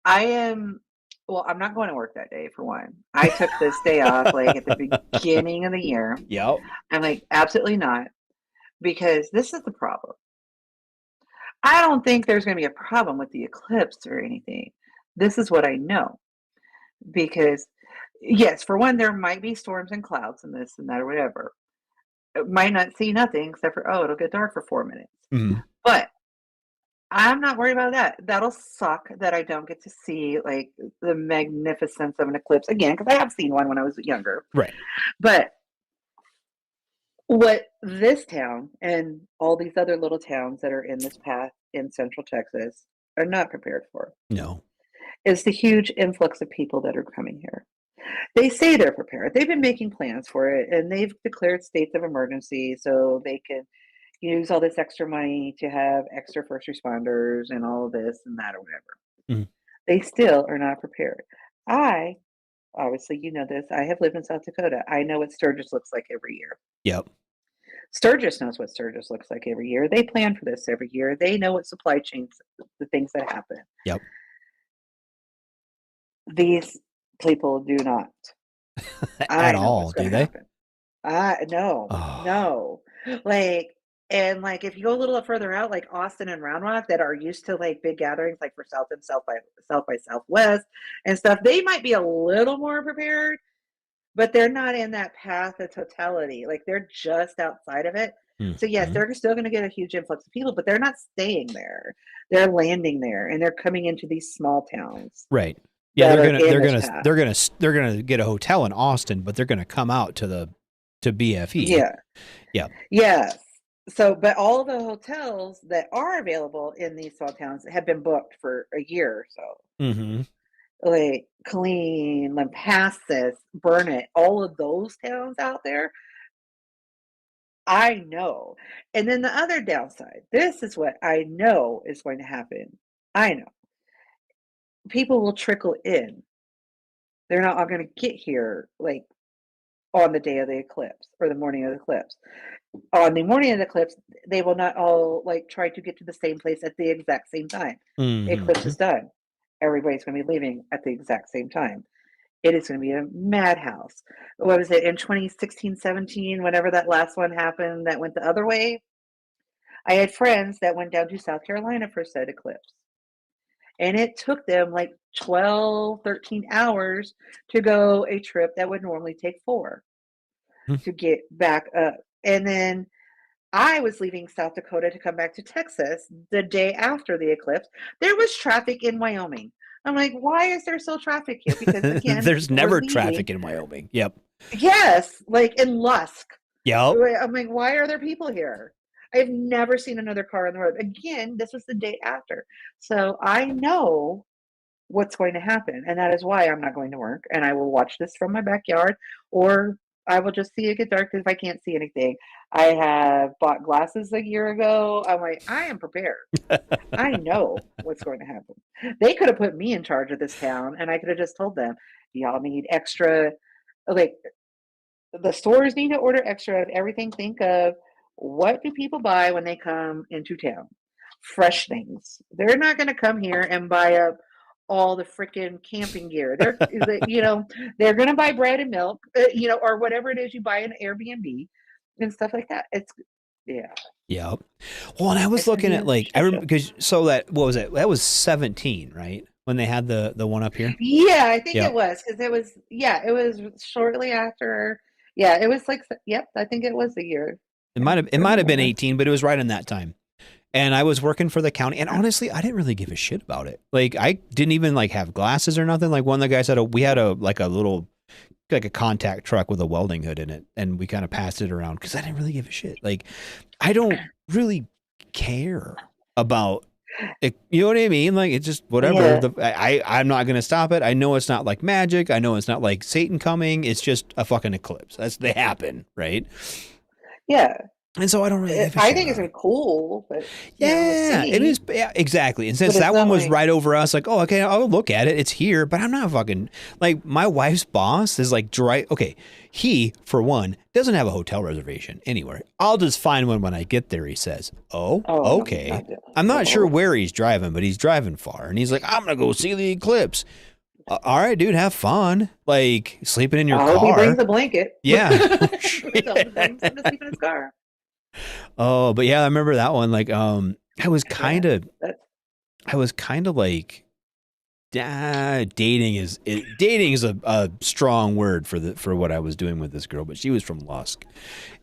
I am. Well, I'm not going to work that day for one. I took this day off like at the beginning of the year. Yep. I'm like, absolutely not. Because this is the problem. I don't think there's going to be a problem with the eclipse or anything. This is what I know. Because, yes, for one, there might be storms and clouds and this and that or whatever. It might not see nothing except for, it'll get dark for 4 minutes. Mm-hmm. But I'm not worried about that. That'll suck that I don't get to see like the magnificence of an eclipse again, because I have seen one when I was younger. Right. But what this town and all these other little towns that are in this path in Central Texas are not prepared for is the huge influx of people that are coming here. They say they're prepared. They've been making plans for it, and they've declared states of emergency so they can use all this extra money to have extra first responders and all of this and that or whatever. Mm-hmm. They still are not prepared. Obviously, you know this, I have lived in South Dakota. I know what Sturgis looks like every year. Yep. Sturgis knows what Sturgis looks like every year. They plan for this every year. They know what supply chains, the things that happen. Yep. These people do not. At all, do they? No. Like, if you go a little further out, like Austin and Round Rock, that are used to like big gatherings, like for South by Southwest and stuff, they might be a little more prepared, but they're not in that path of totality. Like they're just outside of it. Mm-hmm. So yes, they're still going to get a huge influx of people, but they're not staying there. They're landing there, and they're coming into these small towns. Right. Yeah, they're gonna get a hotel in Austin, but they're gonna come out to BFE. Yeah. Yeah. Yes. So, but all the hotels that are available in these small towns have been booked for a year or so. Mm-hmm. Like Killeen, Lampasas, Burnett, all of those towns out there, I know. And then the other downside, this is what I know is going to happen. I know. People will trickle in. They're not all going to get here like on the day of the eclipse or the morning of the eclipse. On the morning of the eclipse, they will not all like try to get to the same place at the exact same time. Mm-hmm. The eclipse is done. Everybody's going to be leaving at the exact same time. It is going to be a madhouse. What was it in 2016, 17, whenever that last one happened that went the other way? I had friends that went down to South Carolina for said eclipse. And it took them like 12, 13 hours to go a trip that would normally take 4 to get back up. And then I was leaving South Dakota to come back to Texas the day after the eclipse. There was traffic in Wyoming. I'm like, why is there still traffic here? Because again, there's never traffic in Wyoming. Yep. Yes, like in Lusk. Yep. I'm like, why are there people here? I've never seen another car on the road. Again, this was the day after. So I know what's going to happen. And that is why I'm not going to work. And I will watch this from my backyard or I will just see it get dark if I can't see anything. I have bought glasses a year ago. I'm like, I am prepared. I know what's going to happen. They could have put me in charge of this town, and I could have just told them, y'all need extra, like, the stores need to order extra of everything. Think of what do people buy when they come into town? Fresh things. They're not going to come here and buy up all the freaking camping gear. They're going to buy bread and milk, or whatever it is you buy in Airbnb and stuff like that. Yeah. Yep. Well, and I was looking at like, I remember because what was it? That was 17, right? When they had the one up here. Yeah, I think it was because it was shortly after. Yeah, it was like, yep, I think it was a year. It might have been 18, but it was right in that time. And I was working for the county, and honestly, I didn't really give a shit about it. Like, I didn't even like have glasses or nothing. Like one of the guys we had a contact truck with a welding hood in it, and we kind of passed it around because I didn't really give a shit. Like, I don't really care about it. You know what I mean? Like, it's just whatever. Yeah. I'm not going to stop it. I know it's not like magic. I know it's not like Satan coming. It's just a fucking eclipse. They happen, right? Yeah. And so I don't really. I think it's cool, but yeah, it is. Yeah, exactly. And since that one was right over us, like, oh, okay, I'll look at it. It's here, but I'm not fucking like my wife's boss is like dry. Okay, he for one doesn't have a hotel reservation anywhere. I'll just find one when I get there. He says, "Oh okay." I'm not sure where he's driving, but he's driving far, and he's like, "I'm gonna go see the eclipse." All right, dude, have fun. Like sleeping in your car. He brings a blanket. Yeah. Tell him to sleep in his car. Oh, but yeah, I remember that one. Like, I was kind of like, dating is a strong word for what I was doing with this girl, but she was from Lusk,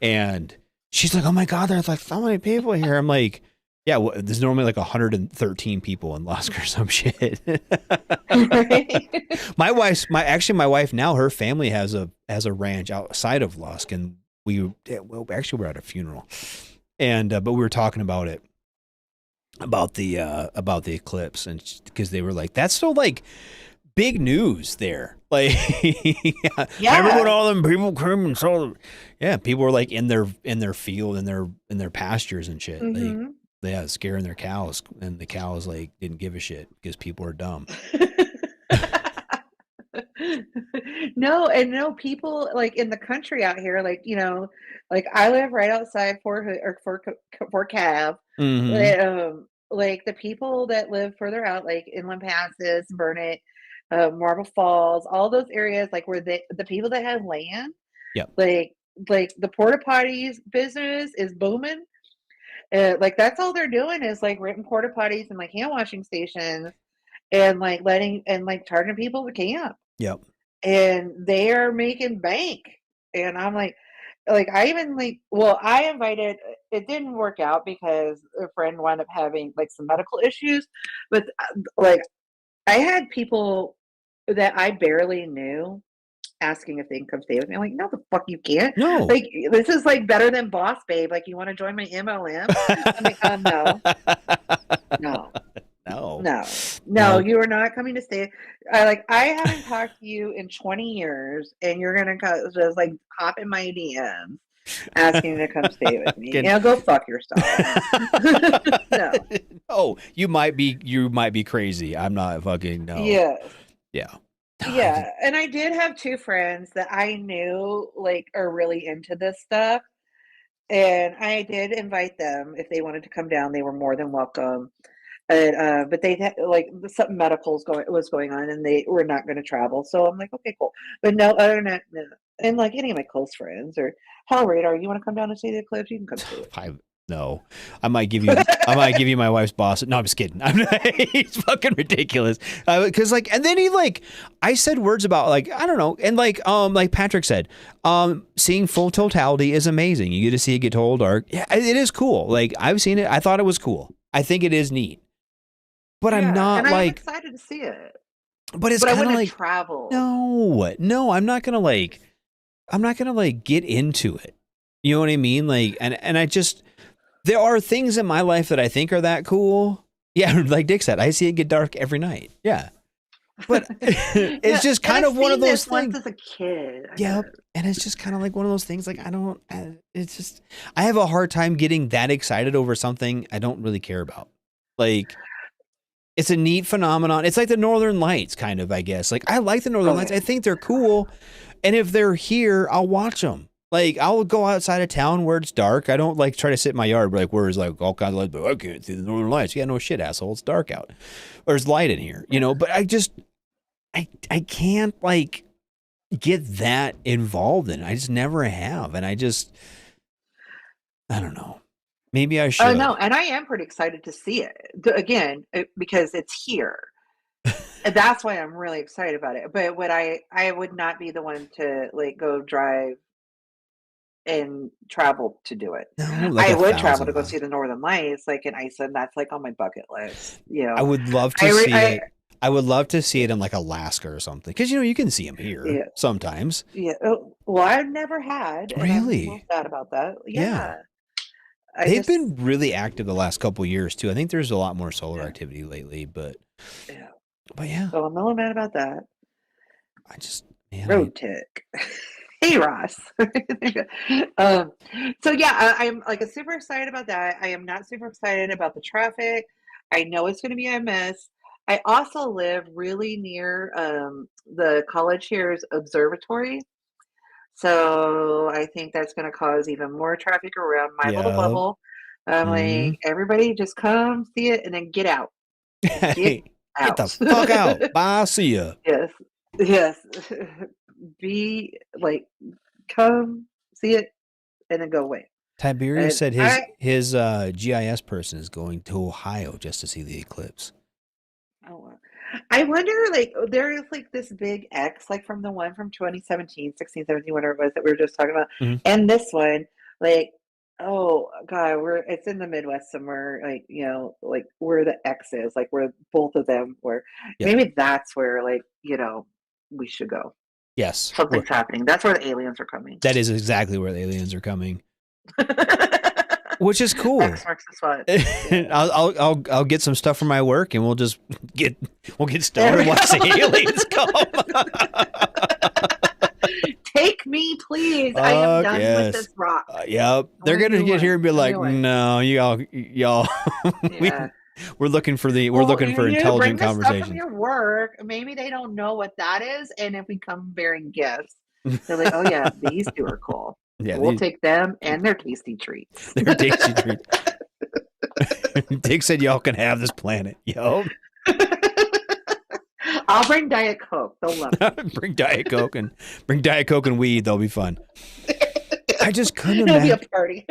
and she's like, oh my God, there's like so many people here. I'm like, yeah, well, there's normally like 113 people in Lusk or some shit. My wife now, her family has a ranch outside of Lusk, and we're at a funeral, and but we were talking about it, about the eclipse, and because they were like, that's so like big news there. Like, yeah. I remember when all them people came and saw them. Yeah, people were like in their field, in their pastures and shit. Mm-hmm. Like, scaring their cows, and the cows like didn't give a shit because people are dumb. No, people like in the country out here, like, like I live right outside Fort Cav. Mm-hmm. Like the people that live further out, like Inland Passes, Burnett, Marble Falls, all those areas, like where the people that have land, like the porta potties business is booming. Like that's all they're doing is like renting porta potties and like hand washing stations, and like charging people to camp. Yep. And they are making bank. And I'm like I even I invited, it didn't work out because a friend wound up having like some medical issues, but like I had people that I barely knew asking if they can come stay with me. I'm like, no, the fuck you can't. No. Like, this is like better than Boss Babe. Like, you want to join my MLM? I'm like, no, you are not coming to stay. I haven't talked to you in 20 years, and you're gonna just like hop in my DMs asking to come stay with me. Go fuck yourself. No. Oh, you might be crazy. I'm not fucking no. Yeah. Yeah. Yeah, and I did have two friends that I knew like are really into this stuff, and I did invite them if they wanted to come down. They were more than welcome. But they had like something medicals was going on, and they were not going to travel. So I'm like, okay, cool. But no, other than that, no. And like any of my close friends or hell, Radar, you want to come down and see the eclipse? You can come see it. No, I might give you my wife's boss. No, I'm just kidding. He's fucking ridiculous. Cause like, and then I said words about like, I don't know. And like Patrick said, seeing full totality is amazing. You get to see it get total dark. Yeah, it is cool. Like I've seen it. I thought it was cool. I think it is neat, but I'm not and like I'm excited to see it. But it's kind of like travel. No, I'm not gonna get into it. You know what I mean? Like, and I just, there are things in my life that I think are that cool. Yeah, like Dick said, I see it get dark every night. Yeah. But it's just kind of one of those things. Once as a kid. Yep. And it's just kind of like one of those things. Like, it's just, I have a hard time getting that excited over something I don't really care about. Like, it's a neat phenomenon. It's like the Northern Lights, kind of, I guess. Like, I like the Northern Lights. I think they're cool. And if they're here, I'll watch them. Like, I'll go outside of town where it's dark. I don't like try to sit in my yard like where it's like all kinds of lights, but I can't see the Northern Lights. Yeah, no shit, asshole. It's dark out. Or there's light in here, you know, but I can't like get that involved in it. I just never have. And I don't know. Maybe I should. Oh, no. And I am pretty excited to see it again, because it's here. And that's why I'm really excited about it. But I would not be the one to like go drive and travel to do it. No, like I would travel 1,000 to go miles. see the Northern Lights, like in Iceland. That's like on my bucket list. You know, I would love to see it. I would love to see it in like Alaska or something, because you know you can see them here sometimes. Yeah. Well, I've never had. And Really? I'm a little sad about that. Yeah. They've been really active the last couple of years too. I think there's a lot more solar activity lately, but yeah. So I'm a little mad about that. I just road tick. Hey Ross. So yeah, I'm like super excited about that. I am not super excited about the traffic. I know it's going to be a mess. I also live really near the college here's observatory. So I think that's going to cause even more traffic around my little bubble. I'm like, everybody just come see it and then get out. Get the fuck out. Bye. See ya. Yes. Be like, come see it and then go away. Tiberius said his GIS person is going to Ohio just to see the eclipse. Oh, I wonder, like, there is like this big X, like from the one from 2017, 16, 17, whatever it was that we were just talking about. And this one, like, oh God, it's in the Midwest somewhere, like, you know, like where the X is, like where both of them were. Maybe that's where, like, you know, we should go. Yes. Something's happening. That's where the aliens are coming. That is exactly where the aliens are coming. Which is cool. X marks the spot. I'll get some stuff from my work and we'll get stoned and watch the aliens come. Take me, please. I am done with this rock. Yep. They're gonna get here and be like, no, y'all we're looking for intelligent conversation. From your work, maybe they don't know what that is, and if we come bearing gifts, they're like, oh yeah, these two are cool. Yeah, we'll take them and their tasty treats. Their tasty treats. Dick said y'all can have this planet. Yup. I'll bring Diet Coke. They'll love it. Bring Diet Coke and weed. They'll be fun. I just couldn't imagine. It'll be a party.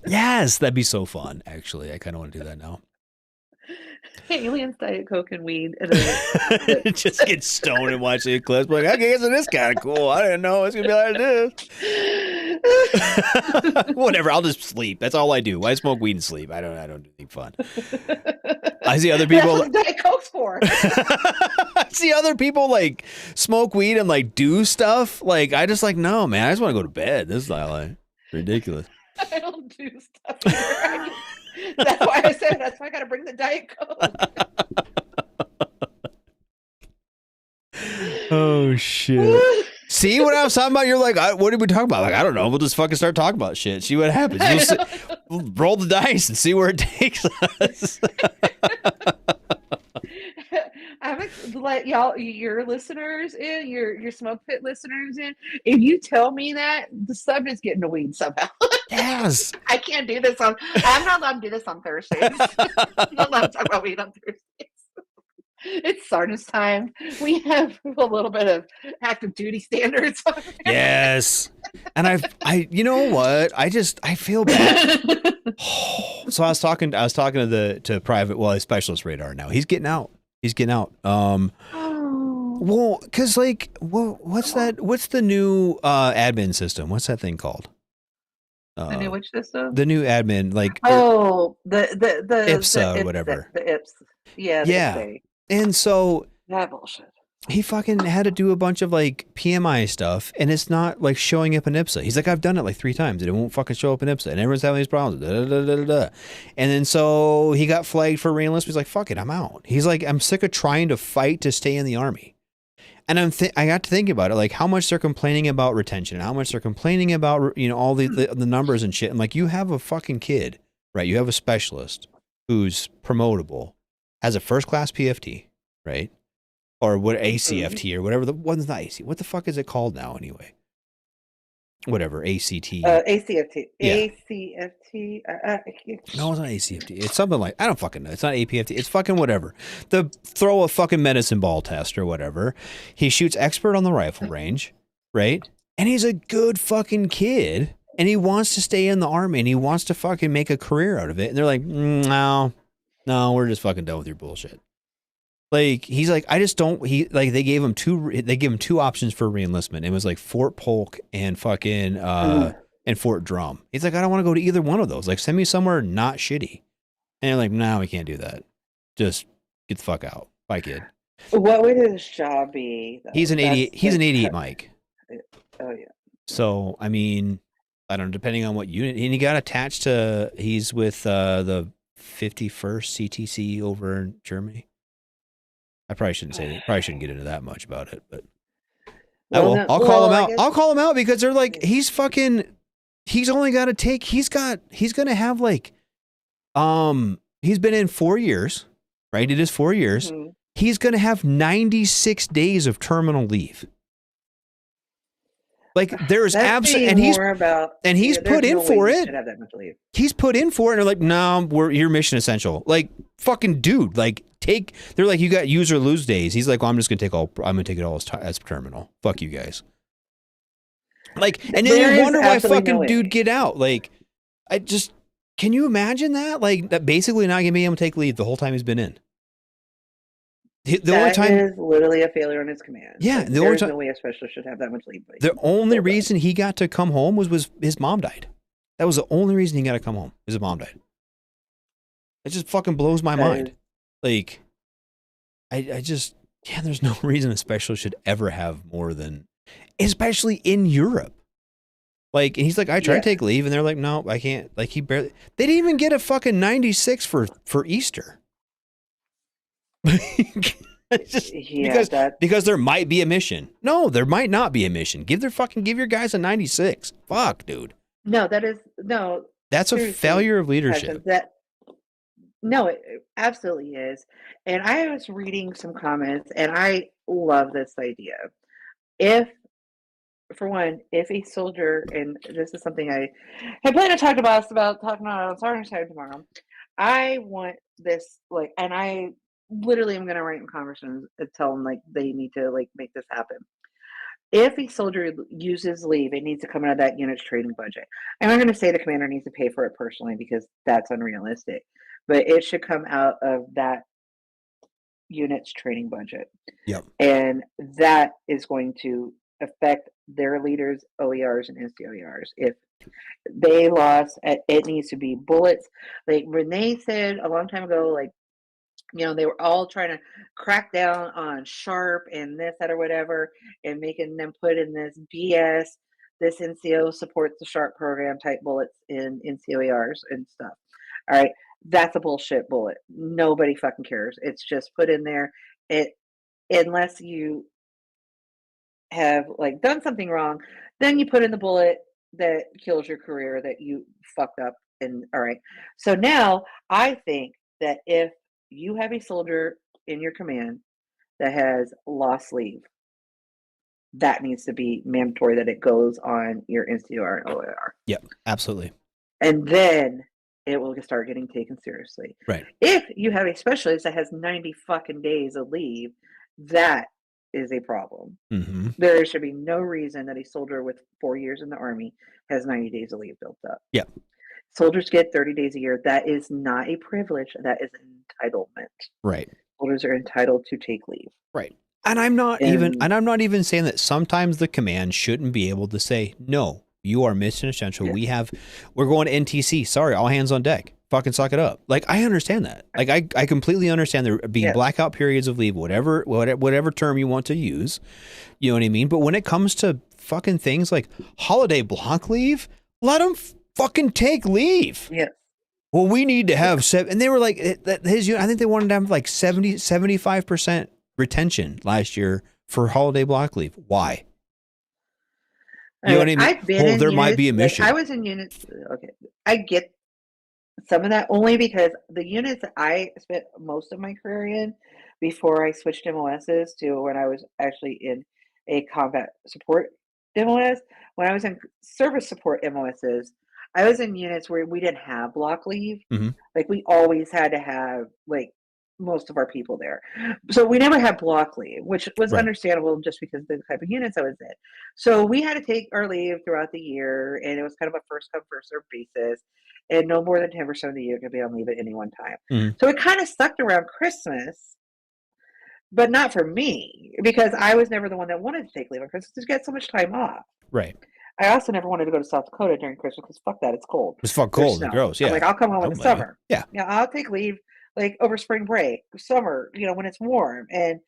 Yes, that'd be so fun. Actually, I kind of want to do that now. Aliens, Diet Coke, and weed. And just get stoned and watch the eclipse. Like, okay, so this kind of cool. I didn't know it's gonna be like this. Whatever. I'll just sleep. That's all I do. I smoke weed and sleep. I don't do anything fun. I see other people. That's what Diet Coke's for. I see other people like smoke weed and like do stuff. Like I just like no, man. I just want to go to bed. This is like ridiculous. I don't do stuff. That's why I said. That's why I got to bring the Diet Coke. Oh shit. See what I was talking about? You're like, what did we talk about? Like, I don't know. We'll just fucking start talking about shit. See what happens. We'll roll the dice and see where it takes us. I'm like y'all, your listeners in your smoke pit listeners in. If you tell me that the subject's getting to weed somehow. Yes. I can't do this I'm not allowed to do this on Thursdays. I'm not allowed to talk about weed on Thursdays. It's Sardis time. We have a little bit of active duty standards. Yes. And I you know what? I feel bad. So I was talking to private specialist radar now. He's getting out. Well, cause like what's the new admin system? What's that thing called? The new which system? The new admin, like the IPSA or whatever. The IPS. Yeah. Yeah. And so that bullshit. He fucking had to do a bunch of like PMI stuff, and it's not like showing up in IPSA. He's like, I've done it like 3 times, and it won't fucking show up in IPSA, and everyone's having these problems. And then so he got flagged for re-enlistment. He's like, fuck it, I'm out. He's like, I'm sick of trying to fight to stay in the Army. And I got to thinking about it, like how much they're complaining about retention and how much they're complaining about, all the numbers and shit. I'm like, you have a fucking kid, right? You have a specialist who's promotable, has a first class PFT, right? Or what ACFT or whatever. The one's not AC. What the fuck is it called now anyway? Whatever, ACT. ACFT. Yeah. ACFT. No, it's not ACFT. It's something like, I don't fucking know. It's not APFT. It's fucking whatever. The throw a fucking medicine ball test or whatever. He shoots expert on the rifle range, right? And he's a good fucking kid. And he wants to stay in the Army and he wants to fucking make a career out of it. And they're like, no, we're just fucking done with your bullshit. Like, he's like, I just don't, they gave him two options for reenlistment. It was like Fort Polk and fucking, and Fort Drum. He's like, I don't want to go to either one of those. Like, send me somewhere not shitty. And they're like, no, we can't do that. Just get the fuck out. Bye, kid. What would his job be, though? He's an 88 Mike. Oh, yeah. So, I mean, I don't know, depending on what unit. And he got attached to, he's with the 51st CTC over in Germany. I probably shouldn't say that. Probably shouldn't get into that much about it, but I'll call him out. I'll call him out because they're like, he's only got to take, he's going to have like, he's been in 4 years, right? It is 4 years. Mm-hmm. He's going to have 96 days of terminal leave. Like there's absolutely, and he's put in for it. He's put in for it. And they're like, no, you're mission essential. Like fucking dude, like they're like, you got use or lose days. He's like, well, I'm going to take it all as terminal. Fuck you guys. Like, and then you wonder why fucking dude get out. Like, can you imagine that? Like that basically not going to be able to take leave the whole time he's been in. The only time is literally a failure on his command. Yeah, there's no way a specialist should have that much leave. The only reason he got to come home was his mom died. That was the only reason he got to come home. His mom died. It just fucking blows my mind. Like, there's no reason a specialist should ever have more than, especially in Europe. Like, and he's like, I tried to take leave, and they're like, no, I can't. Like, they didn't even get a fucking 96 for Easter. Because there might be a mission. No, there might not be a mission. Give your guys a 96. Fuck, dude. No, that's a failure of leadership. It absolutely is. And I was reading some comments, and I love this idea. If a soldier, and this is something I plan to talk about talking about on Sergeant's Time tomorrow. I want this, like, and I literally I'm going to write in conversations and tell them like they need to like make this happen. If a soldier uses leave, it needs to come out of that unit's training budget. I'm not going to say the commander needs to pay for it personally because that's unrealistic, but it should come out of that unit's training budget. Yep. And that is going to affect their leaders, OERs and NCOERs. If they lost, it needs to be bullets. Like when they said a long time ago, like, they were all trying to crack down on Sharp and this, that, or whatever, and making them put in this BS, this NCO supports the Sharp program type bullets in NCOERs and stuff. All right. That's a bullshit bullet. Nobody fucking cares. It's just put in there. Unless you have like done something wrong, then you put in the bullet that kills your career that you fucked up. And all right. So now I think that if you have a soldier in your command that has lost leave, that needs to be mandatory that it goes on your NCOR and OER. Yep, absolutely. And then it will start getting taken seriously. Right. If you have a specialist that has 90 fucking days of leave, that is a problem. Mm-hmm. There should be no reason that a soldier with 4 years in the Army has 90 days of leave built up. Yeah. Soldiers get 30 days a year. That is not a privilege. That is an entitlement. Right. Soldiers are entitled to take leave. Right. And I'm not even saying that sometimes the command shouldn't be able to say, no, you are mission essential. Yeah. We're going to NTC. Sorry, all hands on deck. Fucking suck it up. Like, I understand that. Like, I completely understand there being blackout periods of leave, whatever term you want to use. You know what I mean? But when it comes to fucking things like holiday block leave, let them fucking take leave. Yeah. Well, we need to have and they were like, I think they wanted to have like 75% retention last year for holiday block leave. Why? You know what I mean? I've been Oh, in there might be a units, mission. I was in units. Okay, I get some of that only because the units that I spent most of my career in before I switched MOSs to when I was actually in a combat support MOS, when I was in service support MOSs, I was in units where we didn't have block leave. Mhm. Like we always had to have like most of our people there. So we never had block leave, which was Right. understandable just because of the type of units I was in. So we had to take our leave throughout the year, and it was kind of a first come, first served basis. And no more than 10% of the year could be on leave at any one time. Mhm. So it kind of sucked around Christmas, but not for me because I was never the one that wanted to take leave on Christmas to get so much time off. Right. I also never wanted to go to South Dakota during Christmas because fuck that, it's cold. It's fuck There's cold and snow. gross. I'm Yeah. like, I'll come home in Don't the blame you. summer. Yeah. Yeah, I'll take leave like over spring break, summer, when it's warm. And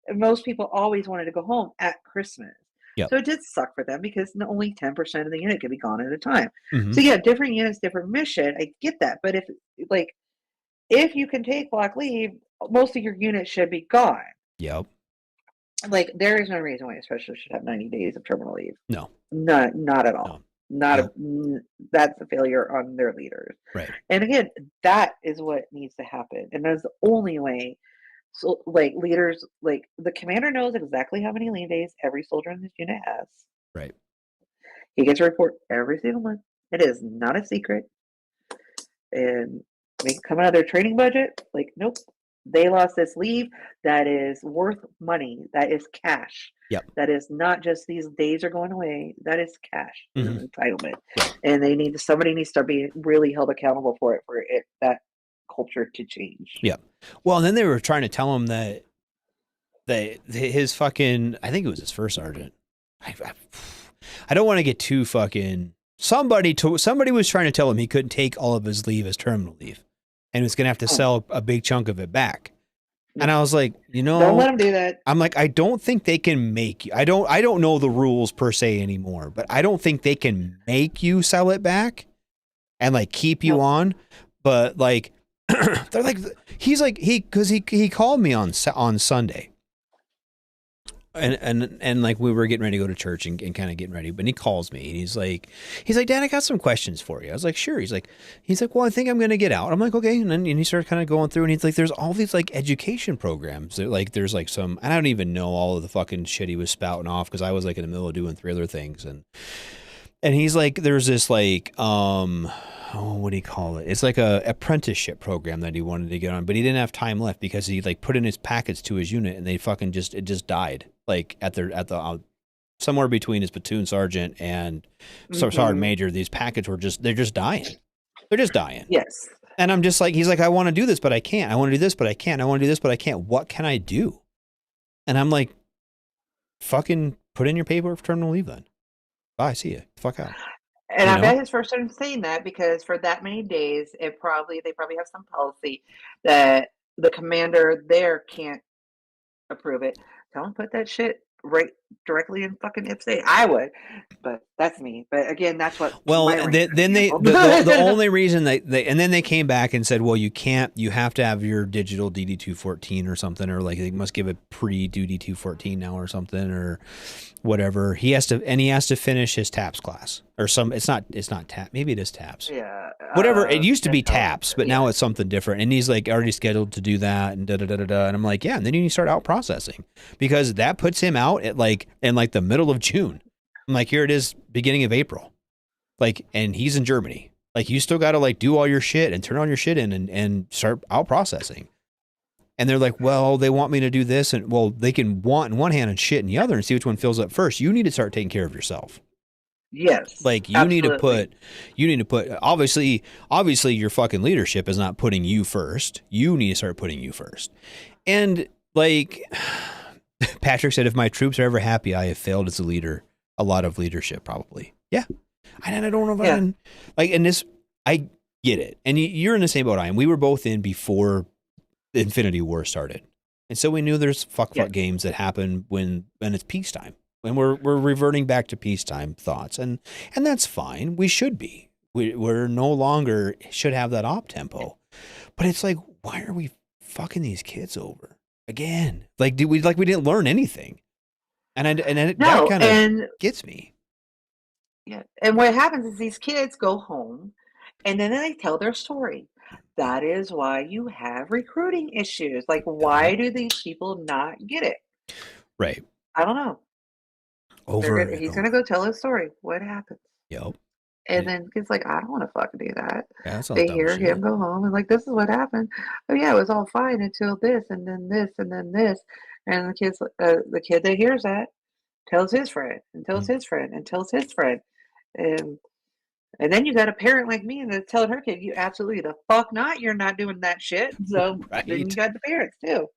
most people always wanted to go home at Christmas. Yep. So it did suck for them because only 10% of the unit could be gone at a time. Mhm. So yeah, different units, different mission. I get that. But if you can take block leave, most of your units should be gone. Yep. Like there is no reason why a specialist should have 90 days of terminal leave. No. Not at all. No. Not No. That's a failure on their leaders. Right. And again, that is what needs to happen. And that's the only way. So like leaders, like the commander knows exactly how many leave days every soldier in this unit has. Right. He gets a report every single month. It is not a secret. And make it come out of their training budget. Like, nope. They lost this leave that is worth money. That is cash. Yep. That is not just these days are going away. That is cash. Mhm. An entitlement. Right. And somebody needs to start being really held accountable for it, that culture to change. Yeah. Well, and then they were trying to tell him that his fucking, I think it was his first sergeant. I don't want to get too fucking, somebody was trying to tell him he couldn't take all of his leave as terminal leave and was going to have to sell a big chunk of it back. And I was like, Don't let them do that. I'm like, I don't think they can make you. I don't know the rules per se anymore, but I don't think they can make you sell it back and like keep you on. But like, they're like, because he called me on Sunday. And like we were getting ready to go to church and kind of getting ready, but he calls me and he's like, Dad, I got some questions for you. I was like, sure. He's like, well, I think I'm going to get out. I'm like, okay. And then he started kind of going through and he's like, there's all these like education programs that like, there's like some, I don't even know all of the fucking shit he was spouting off. Cause I was like in the middle of doing 3 other things. And he's like, there's this like, what do you call it? It's like a apprenticeship program that he wanted to get on, but he didn't have time left because he like put in his packets to his unit and they fucking it just died. Like at the somewhere between his platoon sergeant and sergeant major, these packets were they're just dying. They're just dying. Yes. And I'm just like, he's like, I want to do this, but I can't. I want to do this, but I can't. I want to do this, but I can't. What can I do? And I'm like, fucking put in your paperwork for terminal leave then. Bye. See ya. Fuck out. And I bet his first time saying that because for that many days, they probably have some policy that the commander there can't approve it. Don't put that shit right directly in fucking IPSA. I would, but that's me. But again, that's what. Well, then the only reason and then they came back and said, well, you have to have your digital DD 214 or something, or like they must give a pre-duty 214 now or something or whatever. He has to finish his TAPS class or it's not TAPS. Maybe it is TAPS. Yeah. Whatever. It used to be TAPS, but now it's something different. And he's like already scheduled to do that and da-da-da-da-da. And I'm like, yeah. And then you need to start out processing because that puts him out at like, in like the middle of June. I'm like, here it is, beginning of April. Like, and he's in Germany. Like, you still got to like do all your shit and turn all your shit in and start out processing. And they're like, well, they want me to do this. And well, they can want in one hand and shit in the other and see which one fills up first. You need to start taking care of yourself. Yes. Like you need to put, obviously your fucking leadership is not putting you first. You need to start putting you first. And like Patrick said, if my troops are ever happy, I have failed as a leader. A lot of leadership, probably. Yeah. And I don't know if I can, like, and this, I get it. And you're in the same boat I am. We were both in before the Infinity War started. And so we knew there's fuck games that happen when it's peacetime. And we're reverting back to peacetime thoughts. And that's fine. We should be. We're no longer should have that op tempo. But it's like, why are we fucking these kids over again? Like, we didn't learn anything. that No, kind of and gets me. yeah, and what happens is these kids go home and then they tell their story. That is why you have recruiting issues. Like, why Yep. do these people not get it? Right. I don't know. Over and He's over. gonna go tell his story. What happens? Yep. And then kids like, I don't want to fucking do that. Yeah, that sounds They dumb as hear him shit. go home and like, this is what happened. Oh yeah, it was all fine until this, and then this, and then this. And the kid that hears that tells his friend, and tells Mm. his friend, and tells his friend, and and then you got a parent like me and that's telling her kid, you absolutely the fuck not, you're not doing that shit. So then you Right. got the parents too.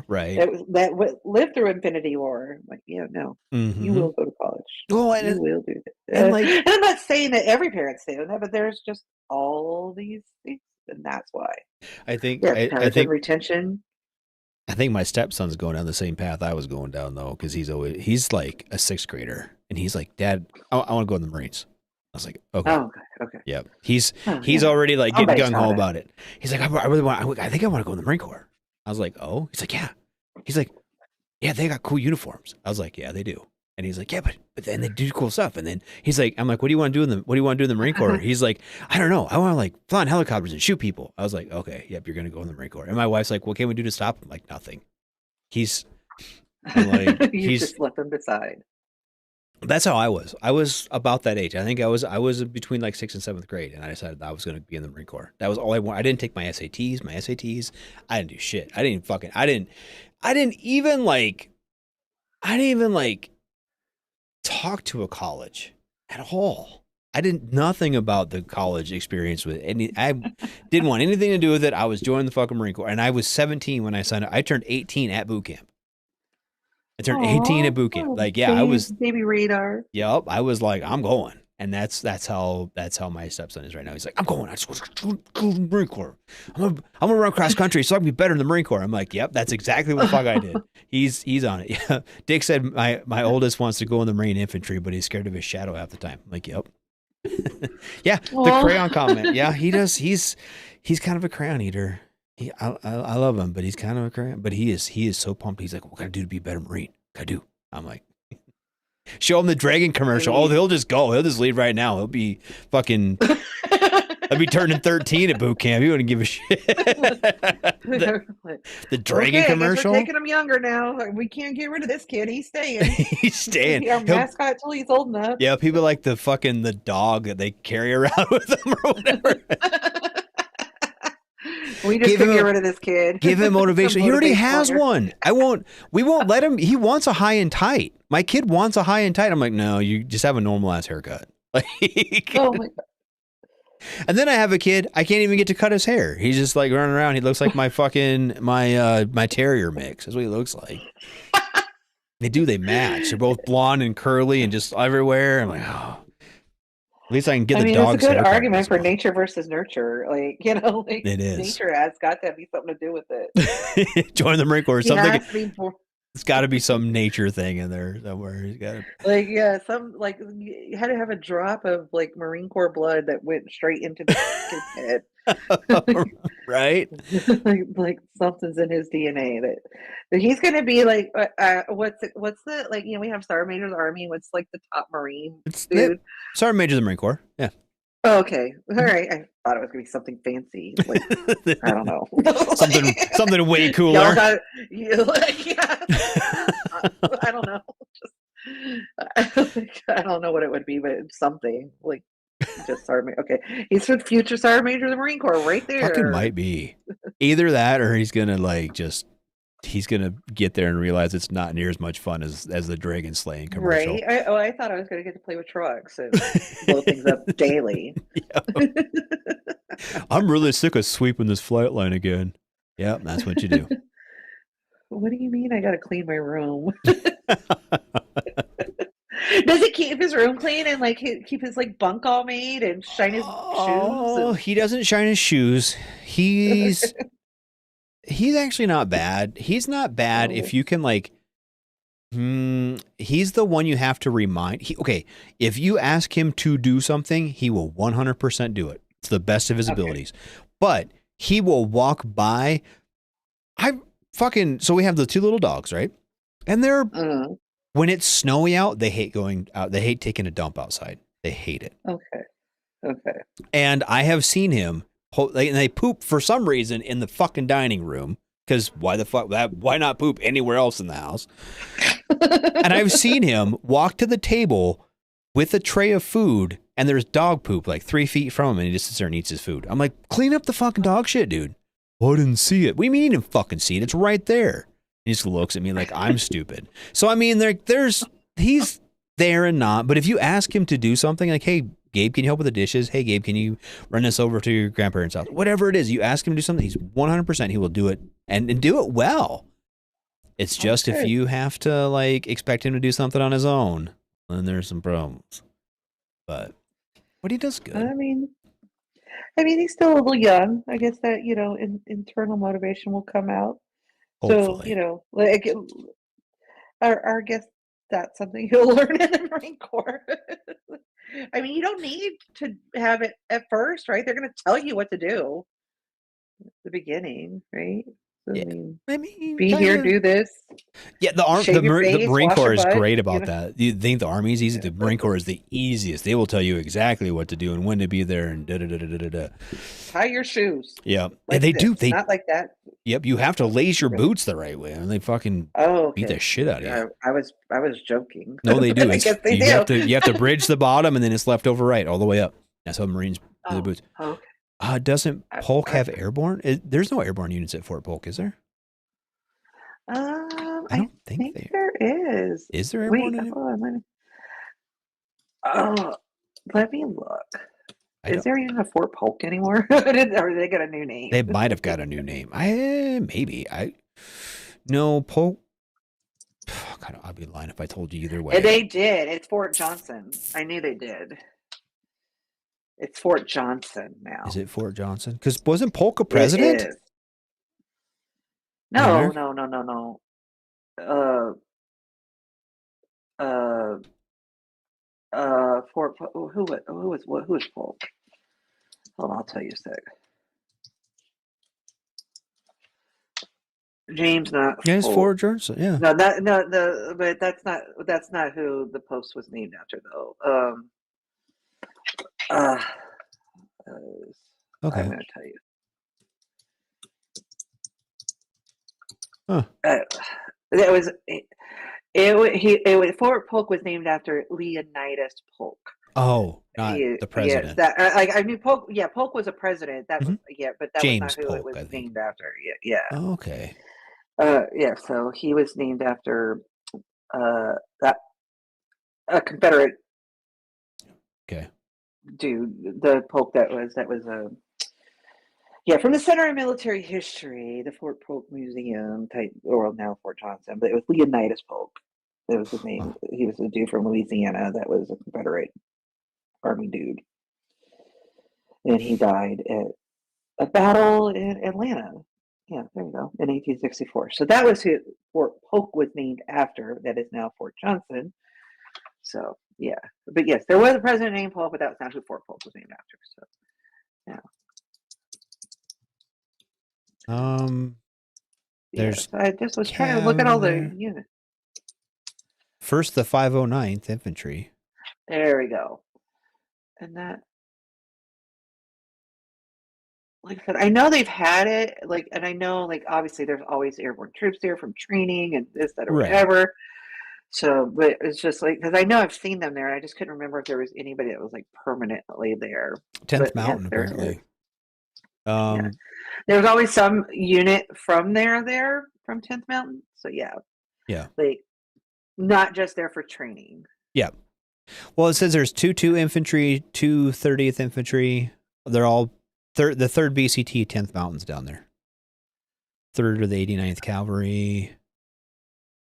Right. That lived through Infinity War. Like, yeah, no, you Mm-hmm. will go to college. Oh, You and will do that. and like And I'm not saying that every parent's doing that, but there's just all these things, and that's why. I think Yeah, I comparative think retention. I think my stepson's going down the same path I was going down though, because he's like a 6th grader, and he's like, Dad, I want to go in the Marines. I was like, okay. Oh, okay. Yep. He's Oh, already like getting Somebody's gung ho gotta. about it. He's like, I really want. I think I want to go in the Marine Corps. I was like, oh. He's like, yeah. He's like, yeah, they got cool uniforms. I was like, yeah, they do. And he's like, yeah, but then they do cool stuff. And then he's like, I'm like, what do you want to do in the Marine Corps? He's like, I don't know. I want to like fly on helicopters and shoot people. I was like, okay, yep, you're gonna go in the Marine Corps. And my wife's like, what can we do to stop him? Like, nothing. I'm like, You just let them decide. That's how I was. I was about that age. I think I was between like 6th and 7th grade, and I decided that I was going to be in the Marine Corps. That was all I wanted. I didn't take my SATs. I didn't do shit. I didn't even talk to a college at all. I did nothing about the college experience with any. I didn't want anything to do with it. I was joining the fucking Marine Corps, and I was 17 when I signed up. I turned 18 at boot camp. I turned 18 at boot camp. Like, yeah, I was baby radar. Yep, I was like, I'm going, and that's how my stepson is right now. He's like, I'm going. I just want to go to the Marine Corps. I'm gonna run cross country so I can be better in the Marine Corps. I'm like, yep, that's exactly what the fuck I did. He's on it. Yeah, Dick said my oldest wants to go in the Marine infantry, but he's scared of his shadow half the time. I'm like, yep. Yeah, the crayon comment. Yeah, he does. He's kind of a crayon eater. I love him, but he's kind of a crayon. But he is so pumped. He's like, what can I do to be a better Marine? What can I do? I'm like, show him the dragon commercial. Oh, he'll just go. He'll just leave right now. He'll be fucking. I'll be turning 13 at boot camp. He wouldn't give a shit. the dragon commercial. We're taking him younger now. We can't get rid of this kid. He's staying. He's staying. Our mascot till he's old enough. Yeah, people like the dog that they carry around with them or whatever. We just couldn't get rid of this kid. Give him motivation. He already has one. We won't let him. He wants a high and tight. My kid wants a high and tight. I'm like, no, you just have a normal ass haircut. Like, oh my God. And then I have a kid. I can't even get to cut his hair. He's just like running around. He looks like my fucking my terrier mix. That's what he looks like. They match. They're both blonde and curly and just everywhere. I'm like, oh. At least I can get the dog. It's a good argument for nature versus nurture. Like, like it is. Nature has got to be something to do with it. Join the Marine Corps or something. It's got to be some nature thing in there somewhere. He's got to some you had to have a drop of like Marine Corps blood that went straight into the kid's head. Right? like something's in his DNA that he's gonna be like. What's the like? We have Sergeant Major's Army. What's like the top Marine dude? Sergeant Major of the Marine Corps. Yeah. Oh, okay. All right. I thought it was gonna be something fancy. Like, I don't know. something way cooler. I don't know. I don't know what it would be, but it's something like just Sergeant. Okay, he's the future Sergeant Major of the Marine Corps, right there. Fucking might be either that, or he's gonna he's gonna get there and realize it's not near as much fun as the dragon slaying commercial. Right. I thought I was gonna get to play with trucks and blow things up daily. I'm really sick of sweeping this flight line again. Yep, that's what you do. What do you mean I gotta clean my room? Does he keep his room clean and like keep his like bunk all made and shine his shoes? Oh, he doesn't shine his shoes. He's actually not bad. He's not bad if you can like. He's the one you have to remind. If you ask him to do something, he will 100% do it. It's the best of his abilities. But he will walk by. So we have the two little dogs, right? And they're When it's snowy out, they hate going out. They hate taking a dump outside. They hate it. Okay. And I have seen him. They poop for some reason in the fucking dining room. Because why the fuck? Why not poop anywhere else in the house? And I've seen him walk to the table with a tray of food, and there's dog poop like 3 feet from him, and he just sits there and eats his food. I'm like, clean up the fucking dog shit, dude. Oh, I didn't see it. What do you mean you didn't fucking see it? It's right there. He just looks at me like I'm stupid. So I mean, he's there and not. But if you ask him to do something like, hey, Gabe, can you help with the dishes? Hey, Gabe, can you run this over to your grandparents' house? Whatever it is, you ask him to do something, he's 100%, he will do it and do it well. It's just if you have to like expect him to do something on his own, then there's some problems. But he does good. I mean, he's still a little young. I guess that, internal motivation will come out. Hopefully. So, like, I guess that's something he'll learn in the Marine Corps. I mean, you don't need to have it at first, right? They're going to tell you what to do at the beginning, right? So, Yeah. I mean, be here, do this. Yeah, the Marine Corps is great about that. You think the Army's easy? The Marine Corps is the easiest. They will tell you exactly what to do and when to be there and da-da-da-da-da-da. Tie your shoes. Yeah, like they this. do. They not like that. Yep, you have to lace your boots the right way, and they fucking beat the shit out of you. I was joking. No, they do. I guess they do. You have to bridge the bottom, and then it's left over right all the way up. That's how Marines do the boots. Okay. Doesn't Polk have airborne? There's no airborne units at Fort Polk, is there? I don't think there is. Is there airborne? Let me look. Is there even a Fort Polk anymore? Or they got a new name? They might have got a new name. No, Polk. God, I'd be lying if I told you either way. They did. It's Fort Johnson. I knew they did. It's Fort Johnson now. Is it Fort Johnson? Because wasn't Polk a president? It is. No. Fort. Who was Polk? Hold on, I'll tell you a sec. James, not. Yeah, it's Polk. Fort Johnson. Yeah. But that's not who the post was named after, though. Okay. I'm gonna tell you. Huh. Fort Polk was named after Leonidas Polk. Oh, not the president. I knew Polk. Yeah, Polk was a president. That was but that James was not who Polk, it was named after. Yeah. Oh, okay. So he was named after a Confederate. Okay. Dude, the Polk that was from the Center of Military History, the Fort Polk Museum type, or now Fort Johnson, but it was Leonidas Polk. That was his name. He was a dude from Louisiana that was a Confederate Army dude. And he died at a battle in Atlanta. Yeah, there you go, in 1864. So that was who Fort Polk was named after. That is now Fort Johnson. So, yeah. But yes, there was a president named Polk, but that was not who Fort Polk was named after. So, yeah. There's I just was trying to look at all the units. First, the 509th Infantry. There we go. And that, like I said, I know they've had it, and I know, obviously there's always airborne troops there from training and this, that, or whatever. So, but it's just because I know I've seen them there, and I just couldn't remember if there was anybody that was permanently there. 10th Mountain, apparently. There's always some unit from there from 10th Mountain. So yeah. Not just there for training. Yeah. Well, it says there's 2 infantry, 2 30th infantry. They're all the 3rd BCT 10th Mountains down there. 3rd of the 89th Cavalry,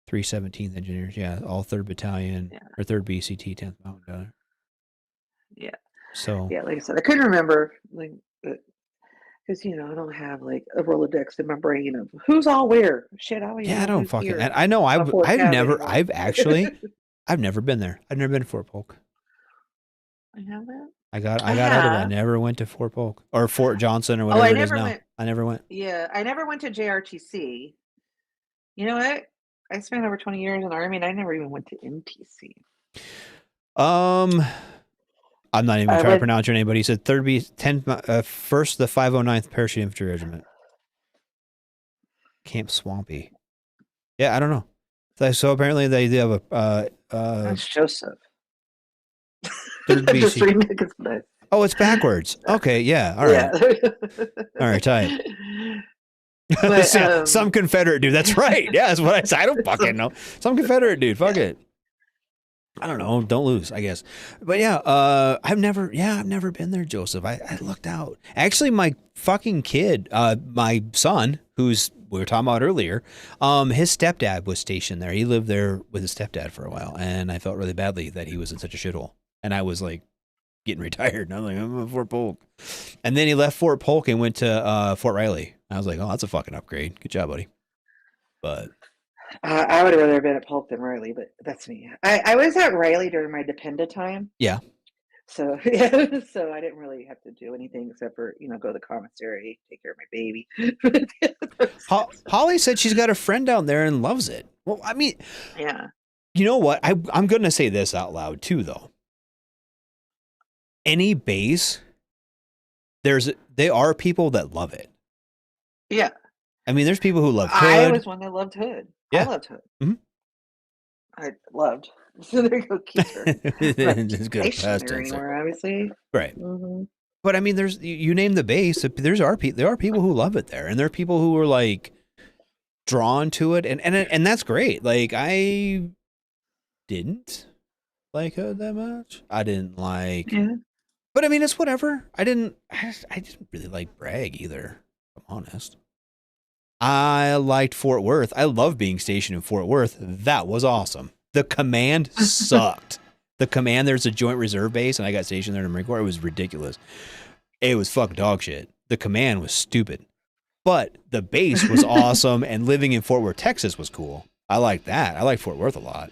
317th Engineers. Yeah, all 3rd Battalion or 3rd BCT 10th Mountain down there. Yeah. So yeah, like I said, I couldn't remember because I don't have a Rolodex in my brain of who's all where. Shit, I don't fucking. I know. I've never been there. I've never been to Fort Polk. I haven't. I got out of it. I never went to Fort Polk or Fort Johnson or whatever it is now. I never went. Yeah, I never went to JRTC. You know what? I spent over 20 years in the Army, and I never even went to NTC. I'm not even I trying to went- pronounce your name, but he said 1st the 509th Parachute Infantry Regiment. Camp Swampy. Yeah, I don't know. So apparently they do have a That's Joseph. 3rd I'm just BC. reading it 'cause it's- Oh, it's backwards. Okay, yeah, all right. Yeah. All right, tight. But, Yeah, some Confederate dude. That's right. Yeah, that's what I said. I don't fucking know. Some Confederate dude. Fuck it. I don't know. Don't lose, I guess. But yeah, I've never been there, Joseph. I looked out. Actually, my fucking kid, my son, who's we were talking about earlier, his stepdad was stationed there. He lived there with his stepdad for a while, and I felt really badly that he was in such a shithole. And I was like getting retired, and I'm like, I'm at Fort Polk. And then he left Fort Polk and went to Fort Riley. I was like, oh, that's a fucking upgrade. Good job, buddy. But I would have rather been at Polk than Riley, but that's me. I was at Riley during my dependent time. yeah. So yeah, so I didn't really have to do anything except for, go to the commissary, take care of my baby. Holly said she's got a friend down there and loves it. Well, I mean, Yeah. you know what? I'm going to say this out loud too, though. Any base, there are people that love it. Yeah. I mean, there's people who love Hood. I was one that loved Hood. Yeah. I loved Hood. Mhm. I loved. So there you go, Keeper. Just go past There tense. anymore, obviously. Right. Mm-hmm. But I mean, there's you name the base. There are people who love it there, and there are people who are like drawn to it, and that's great. Like I didn't like Hood that much. I didn't like. Yeah. But I mean, it's whatever. I didn't really like Bragg either. If I'm honest. I liked Fort Worth. I love being stationed in Fort Worth. That was awesome. The command sucked. The command, there's a joint reserve base, and I got stationed there in the Marine Corps. It was ridiculous. It was fucking dog shit. The command was stupid. But the base was awesome, and living in Fort Worth, Texas was cool. I liked that. I liked Fort Worth a lot.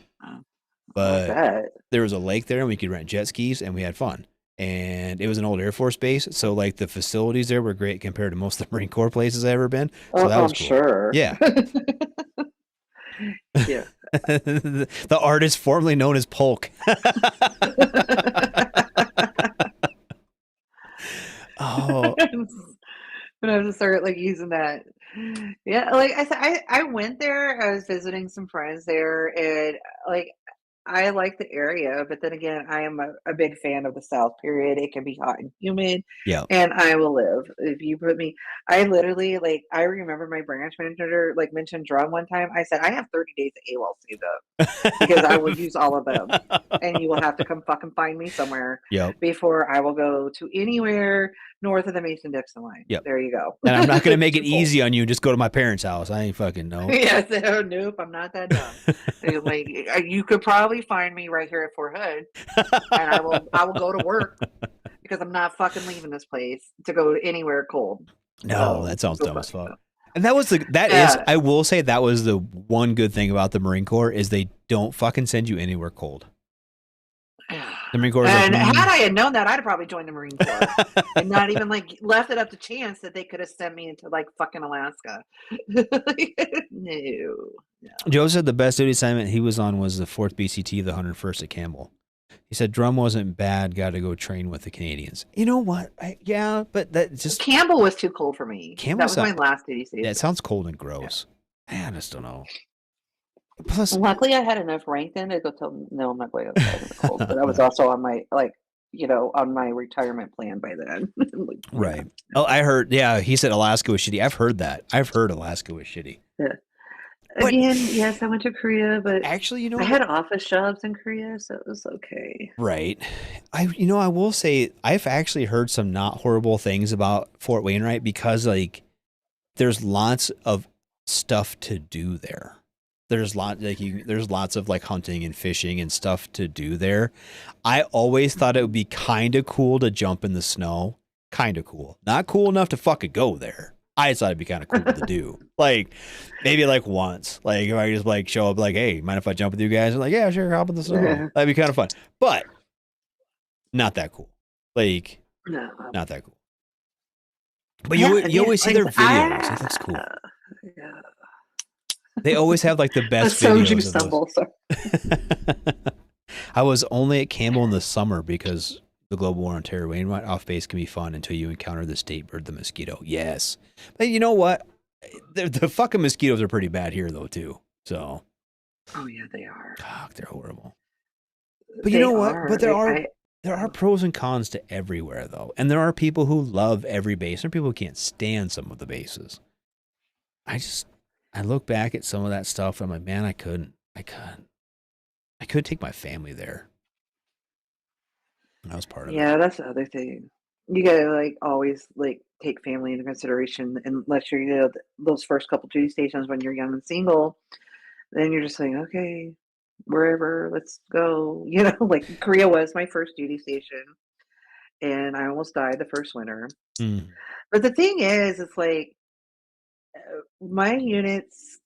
But there was a lake there, and we could rent jet skis, and we had fun. And it was an old Air Force base, so like the facilities there were great compared to most of the Marine Corps places I've ever been. So that was cool. Sure. Yeah. Yeah. The artist formerly known as Polk. Oh. When I was to start like using that. Yeah, like I said, I went there. I was visiting some friends there, and like I like the area, but then again, I am a big fan of the South. Period. It can be hot and humid, Yeah. and I will live if you put me. I literally I remember my branch manager mentioned drum one time. I said I have 30 days of AWOL saved up because I will use all of them, and you will have to come fucking find me somewhere before I will go to anywhere north of the Mason-Dixon line. Yep. There you go. And I'm not going to make it easy on you. Just go to my parents' house. I ain't fucking know. Yes. Oh, nope. I'm not that dumb. You could probably find me right here at Fort Hood, and I will go to work because I'm not fucking leaving this place to go anywhere cold. No, that sounds dumb as fuck. And I will say that was the one good thing about the Marine Corps is they don't fucking send you anywhere cold. The Marine Corps is and had I had known that, I'd have probably joined the Marine Corps and not even left it up to chance that they could have sent me into fucking Alaska. No. Joe said the best duty assignment he was on was the 4th BCT, the 101st at Campbell. He said drum wasn't bad. Got to go train with the Canadians. You know what? But that just Campbell was too cold for me. That was my last duty station. Yeah, it sounds cold and gross. Yeah. I just don't know. Plus, luckily, I had enough rank then to go tell them, no, I'm not going outside in the cold. But I was also on my on my retirement plan by then. Right. Oh, I heard. Yeah, he said Alaska was shitty. I've heard that. I've heard Alaska was shitty. Yeah. Again, yes, I went to Korea, but actually, I had office jobs in Korea, so it was okay. Right. I will say I've actually heard some not horrible things about Fort Wainwright because there's lots of stuff to do there. There's lots of hunting and fishing and stuff to do there. I always thought it would be kind of cool to jump in the snow. Kind of cool. Not cool enough to fucking go there. I just thought it'd be kind of cool to do. Maybe once. If I just show up hey, mind if I jump with you guys? And yeah, sure, hop in the snow. Yeah. That'd be kind of fun. But not that cool. No. Not that cool. But you always see their videos. That's cool. Yeah. They always have like the best Some you videos of those. stumble. So. I was only at Campbell in the summer because the global war on terror. Wainwright off base can be fun until you encounter the state bird, the mosquito. Yes. But you know what? The fucking mosquitoes are pretty bad here though too. So. Oh yeah, they are. God, they're horrible. But you know what? But there are pros and cons to everywhere though. And there are people who love every base. There are people who can't stand some of the bases. I look back at some of that stuff and I'm like, man, I couldn't take my family there. And that was part of it. Yeah, that's the other thing. You gotta like always like take family into consideration unless you're those first couple duty stations when you're young and single. Then you're just like, okay, wherever, let's go. Like Korea was my first duty station, and I almost died the first winter. Mm. But the thing is, it's like my units,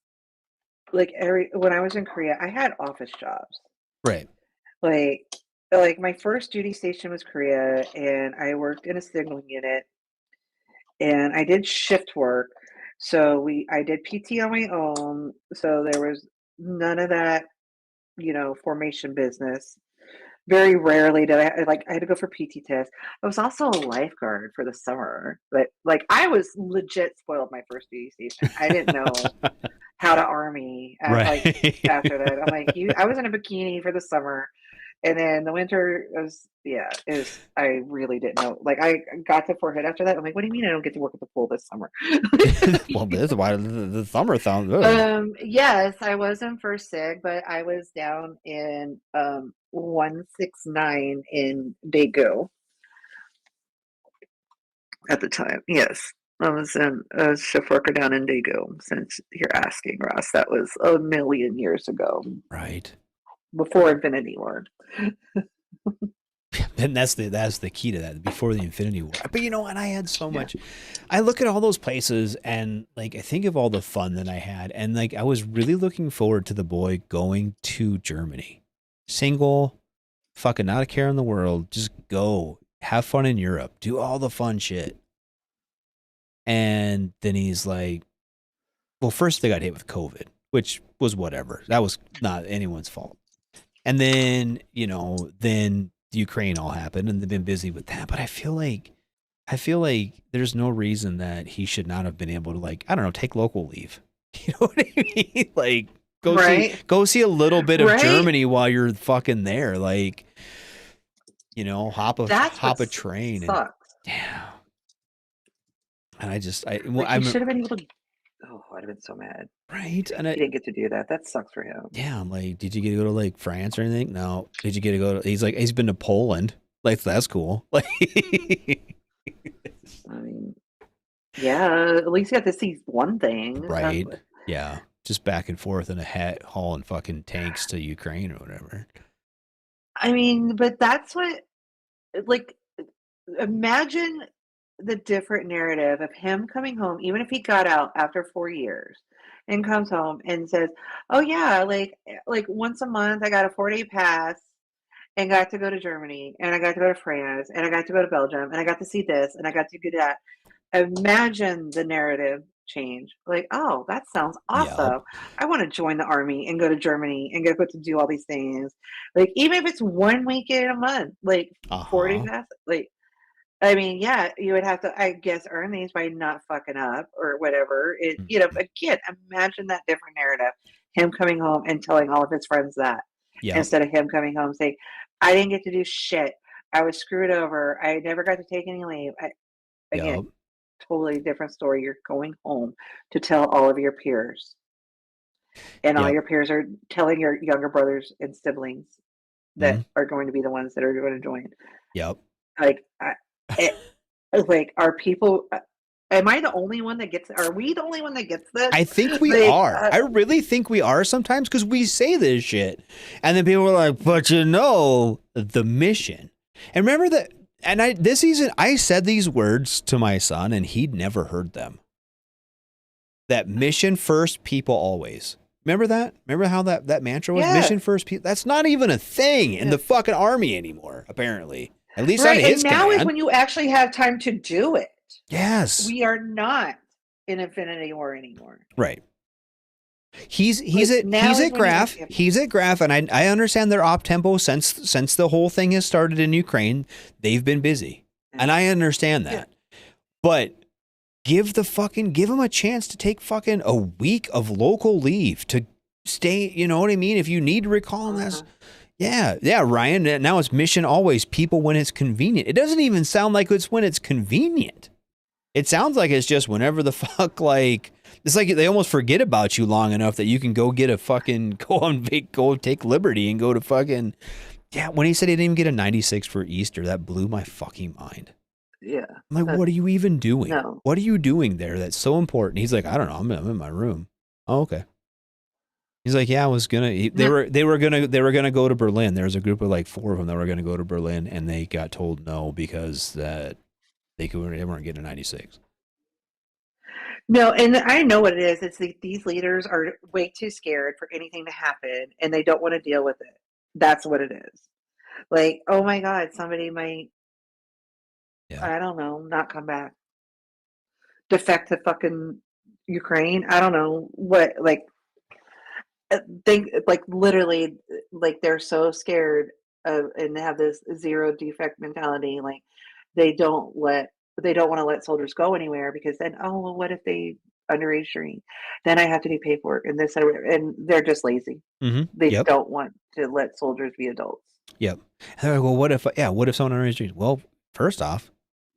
like when I was in Korea, I had office jobs. Right. Like my first duty station was Korea, and I worked in a signaling unit, and I did shift work. So I did PT on my own. So there was none of that, formation business. Very rarely did I had to go for PT tests. I was also a lifeguard for the summer, but like I was legit spoiled my first duty station. I didn't know how to army Right. after that. I'm like, I was in a bikini for the summer. And then the winter I really didn't know. Like I got to Fort Hood after that. I'm like, what do you mean I don't get to work at the pool this summer? Well, this is why the summer sounds good. Yes, I was in first SIG, but I was down in 169 in Daegu at the time. Yes. I was a shift worker down in Daegu, since you're asking, Ross. That was a million years ago. Right. Before Infinity War. And that's the key to that, before the Infinity War. But you know what? I had so much. I look at all those places and like I think of all the fun that I had, and like I was really looking forward to the boy going to Germany. Single, fucking not a care in the world, just go. Have fun in Europe. Do all the fun shit. And then he's like, well, first they got hit with COVID, which was whatever. That was not anyone's fault. And then, then Ukraine all happened and they've been busy with that. But I feel like there's no reason that he should not have been able to, like, I don't know, take local leave. You know what I mean? Like go see a little bit of Germany while you're fucking there. Like, hop a train. Sucks. Yeah. And I should have been able to. Oh, I'd have been so mad. Right. And he didn't get to do that. That sucks for him. Yeah. I'm like, did you get to go to like France or anything? No. Did you get to go to, he's like, he's been to Poland. Like, that's cool. Like, I mean, yeah, at least you got to see one thing. Right. Yeah. Just back and forth in a hat hauling fucking tanks to Ukraine or whatever. I mean, but that's what, like, imagine the different narrative of him coming home, even if he got out after 4 years and comes home and says, oh yeah, like once a month I got a 4-day pass and got to go to Germany and I got to go to France and I got to go to Belgium and I got to see this and I got to do that. Imagine the narrative change. Like, oh, that sounds awesome. Yep. I want to join the army and go to Germany and get to do all these things. Like, even if it's 1 weekend a month, like 40 pass, like, I mean, yeah, you would have to, I guess, earn these by not fucking up or whatever. Again, imagine that different narrative. Him coming home and telling all of his friends that. Yep. Instead of him coming home saying, I didn't get to do shit. I was screwed over. I never got to take any leave. Again, totally different story. You're going home to tell all of your peers. And all your peers are telling your younger brothers and siblings that are going to be the ones that are going to join. Yep. Like, are people? Am I the only one that gets? Are we the only one that gets this? I think we are. I really think we are sometimes, because we say this shit, and then people are like, "But the mission." And remember that. And this season, I said these words to my son, and he'd never heard them. That mission first, people always. Remember that? Remember how that mantra was? Mission first, people. That's not even a thing in the fucking army anymore, apparently. At least on his and now command. is when you actually have time to do it. Yes. We are not in Infinity War anymore. Right. He's Like, now is at when you Graf. have to- He's at Graf, and I understand their op tempo since the whole thing has started in Ukraine. They've been busy, and I understand that. But give him a chance to take fucking a week of local leave to stay. You know what I mean? If you need to recall this. Yeah, Ryan. Now it's mission always people when it's convenient. It doesn't even sound like it's when it's convenient. It sounds like it's just whenever the fuck, like, it's like they almost forget about you long enough that you can go get a fucking, go take liberty and go to fucking, yeah, when he said he didn't even get a 96 for Easter, that blew my fucking mind. Yeah. I'm like, what are you even doing? No. What are you doing there that's so important? He's like, I don't know, I'm in my room. Oh, okay. He's like, yeah, I was gonna. They were gonna go to Berlin. There was a group of like 4 of them that were gonna go to Berlin, and they got told no because that they weren't getting a 96. No, and I know what it is. It's like these leaders are way too scared for anything to happen, and they don't want to deal with it. That's what it is. Like, oh my God, somebody might, I don't know, not come back, defect to fucking Ukraine. I don't know what, like, think like literally, like they're so scared of and have this zero defect mentality. Like they don't want to let soldiers go anywhere because then, oh well, what if they underage drink? Then I have to do paperwork and this and they're just lazy. Mm-hmm. They don't want to let soldiers be adults. Yep. And they're like, well, what if someone underage drinks? Well, first off,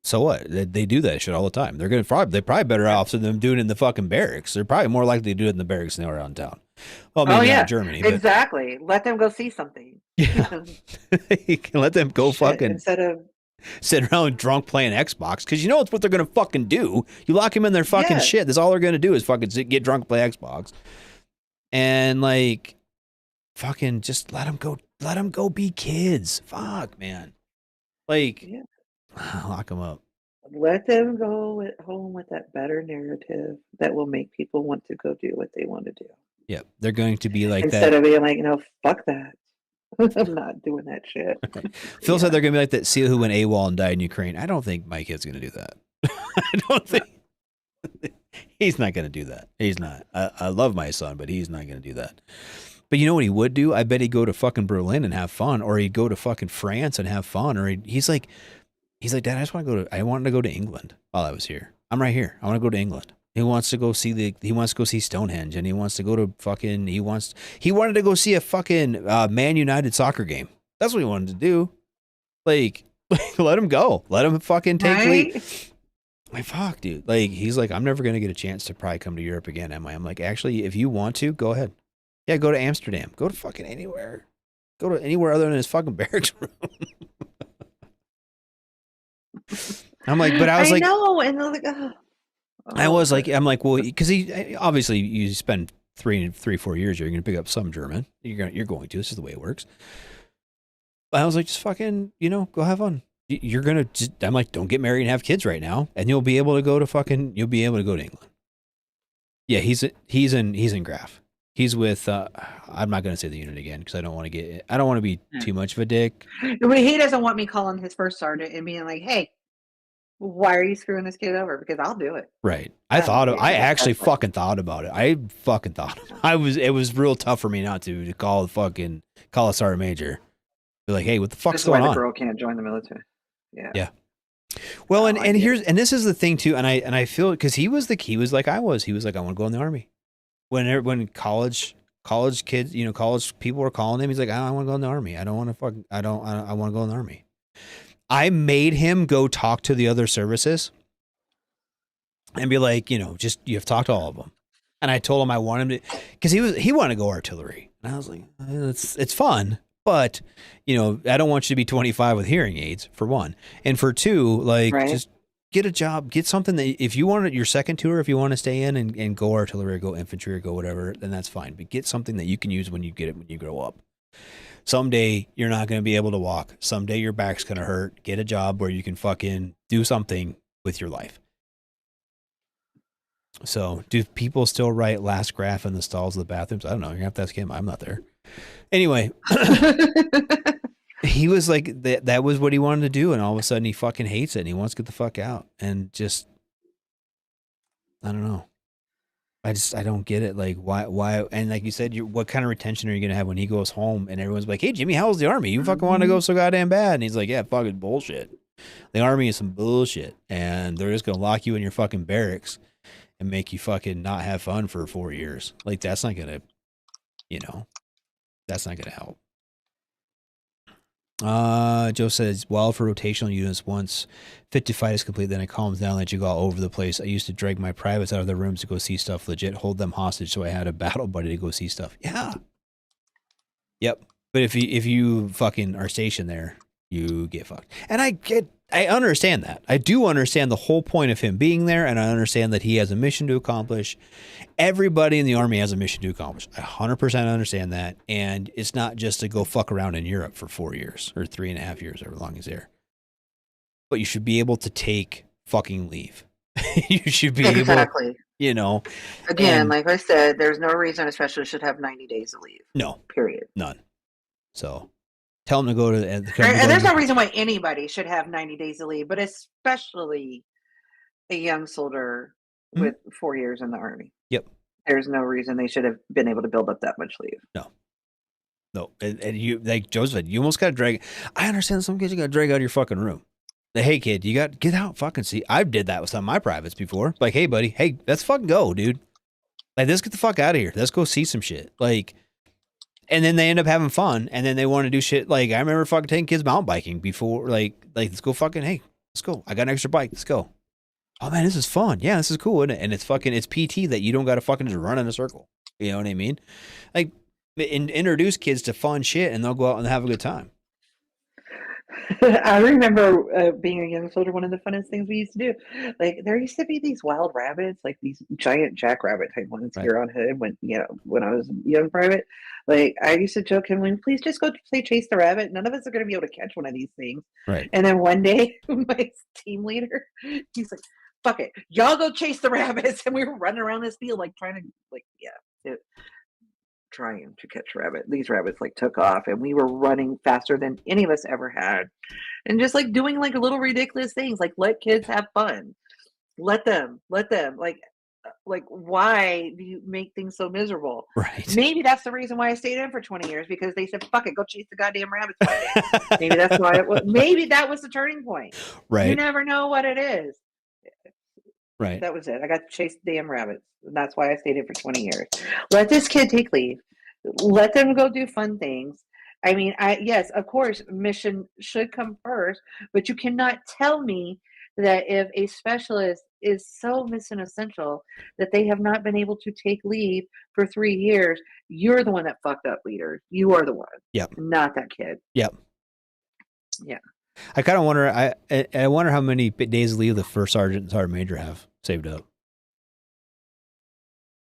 so what? They do that shit all the time. They're probably better off than them doing it in the fucking barracks. They're probably more likely to do it in the barracks than they are around town. Well, maybe not in Germany. But, exactly. Let them go see something. Yeah. You can let them go fucking instead of sit around drunk playing Xbox because you know it's what they're gonna fucking do. You lock them in their fucking shit. That's all they're gonna do is fucking get drunk, play Xbox, and like fucking just let them go. Let them go be kids. Fuck, man. Like, lock them up. Let them go at home with that better narrative that will make people want to go do what they want to do. Yep, they're going to be like instead that. of being like, no, fuck that. I'm not doing that shit. Phil said they're going to be like that SEAL who went AWOL and died in Ukraine. I don't think my kid's going to do that. I don't think he's not going to do that. He's not. I love my son, but he's not going to do that. But you know what he would do? I bet he'd go to fucking Berlin and have fun, or he'd go to fucking France and have fun, or he's like, Dad, I wanted to go to England while I was here. I'm right here. I want to go to England. He wants to go see Stonehenge, and he wants to go to fucking, he wanted to go see a fucking Man United soccer game. That's what he wanted to do. Like let him go. Let him fucking take lead. Like, fuck, dude. Like, he's like, I'm never going to get a chance to probably come to Europe again, am I? I'm like, actually, if you want to, go ahead. Yeah, go to Amsterdam. Go to fucking anywhere. Go to anywhere other than his fucking barracks room. I'm like, but I was like, know, and they're like, oh. I was like, I'm like, well, because he obviously you spend 4 years, you're going to pick up some German. You're going to. This is the way it works. But I was like, just fucking, go have fun. You're gonna. I'm like, don't get married and have kids right now, and you'll be able to go to England. Yeah, he's in Graf. He's with. I'm not gonna say the unit again because I don't want to be too much of a dick. But he doesn't want me calling his first sergeant and being like, hey. Why are you screwing this kid over? Because I'll do it. Right. I actually fucking thought about it. It was real tough for me not to call a sergeant major. Be like, hey, what the fuck's going on? Why the girl can't join the military. Yeah. Yeah. Well, and this is the thing too, and I feel because he was like I was. He was like, I want to go in the army. When college kids, college people were calling him, he's like, I want to go in the army. I want to go in the army. I made him go talk to the other services and be like, you have to talk to all of them. And I told him I want him to, because he wanted to go artillery. And I was like, it's fun, but I don't want you to be 25 with hearing aids, for one. And for two, just get a job, get something that if you want your second tour, if you want to stay in and go artillery or go infantry or go whatever, then that's fine. But get something that you can use when you grow up. Someday you're not going to be able to walk. Someday your back's going to hurt. Get a job where you can fucking do something with your life. So do people still write last graph in the stalls of the bathrooms? I don't know. You're going to have to ask him. I'm not there. Anyway, he was like, that was what he wanted to do. And all of a sudden he fucking hates it and he wants to get the fuck out and just, I don't know. I don't get it. Like why? And like you said, what kind of retention are you gonna have when he goes home and everyone's like, "Hey, Jimmy, how's the Army? You fucking want to go so goddamn bad?" And he's like, "Yeah, fucking bullshit. The Army is some bullshit, and they're just gonna lock you in your fucking barracks and make you fucking not have fun for 4 years. Like that's not gonna, that's not gonna help." Joe says, "Wild for rotational units. Once 55 is complete, then it calms down, let you go all over the place. I used to drag my privates out of their rooms to go see stuff, legit hold them hostage, so I had a battle buddy to go see stuff." Yeah. Yep. But if you fucking are stationed there, you get fucked. And I understand that. I do understand the whole point of him being there, and I understand that he has a mission to accomplish. Everybody in the Army has a mission to accomplish. I 100% understand that. And it's not just to go fuck around in Europe for 4 years or 3.5 years, however long he's there. But you should be able to take fucking leave. You should be exactly. able, Again, like I said, there's no reason a specialist should have 90 days of leave. No. Period. None. So tell him to go to... And there's no reason why anybody should have 90 days of leave, but especially a young soldier with 4 years in the Army. Yep. There's no reason they should have been able to build up that much leave. No. And you, like Joseph, you almost got to drag... I understand some kids you got to drag out of your fucking room. Like, hey, kid, you got get out, fucking see. I did that with some of my privates before. Like, hey, buddy, hey, let's fucking go, dude. Like, let's get the fuck out of here. Let's go see some shit. Like, and then they end up having fun, and then they want to do shit. Like, I remember fucking taking kids mountain biking before, like let's go fucking, hey, let's go. I got an extra bike. Let's go. Oh man, this is fun. Yeah, this is cool, isn't it? And it's PT that you don't got to fucking just run in a circle. You know what I mean? Like, introduce kids to fun shit, and they'll go out and have a good time. I remember being a young soldier, one of the funnest things we used to do, like there used to be these wild rabbits, like these giant jackrabbit type ones here on Hood when I was a young private. Like I used to joke him, please just go play chase the rabbit. None of us are going to be able to catch one of these things. Right. And then one day my team leader, he's like, fuck it, y'all go chase the rabbits. And we were running around this field, like trying to catch rabbit. These rabbits like took off, and we were running faster than any of us ever had, and just like doing like little ridiculous things, like let kids have fun, let them like why do you make things so miserable? Right. Maybe that's the reason why I stayed in for 20 years, because they said fuck it, go chase the goddamn rabbits one day. Maybe that's why maybe that was the turning point. Right. You never know what it is. Right. That was it. I got to chase the damn rabbits. And that's why I stayed in for 20 years. Let this kid take leave. Let them go do fun things. I mean, yes, of course, mission should come first, but you cannot tell me that if a specialist is so mission essential that they have not been able to take leave for 3 years, you're the one that fucked up, leader. You are the one. Yep. Not that kid. Yep. Yeah. I kind of wonder. I wonder how many days of leave the first sergeant and sergeant major have saved up.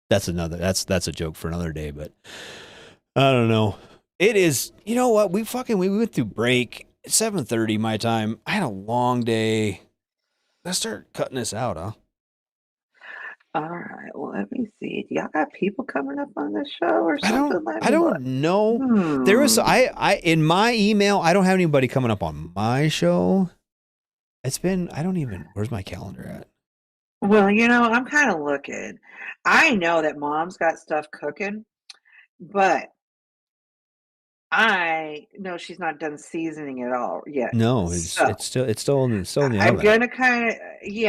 That's a joke for another day, but I don't know. It is. You know what? We went through break. It's 7:30 my time. I had a long day. Let's start cutting this out, huh? All right. Well, let me see. Y'all got people coming up on the show or something? I don't know. There was in my email. I don't have anybody coming up on my show. It's been. I don't even. Where's my calendar at? Well, I'm kind of looking. I know that Mom's got stuff cooking, but I know she's not done seasoning it all yet. No, it's still in the oven.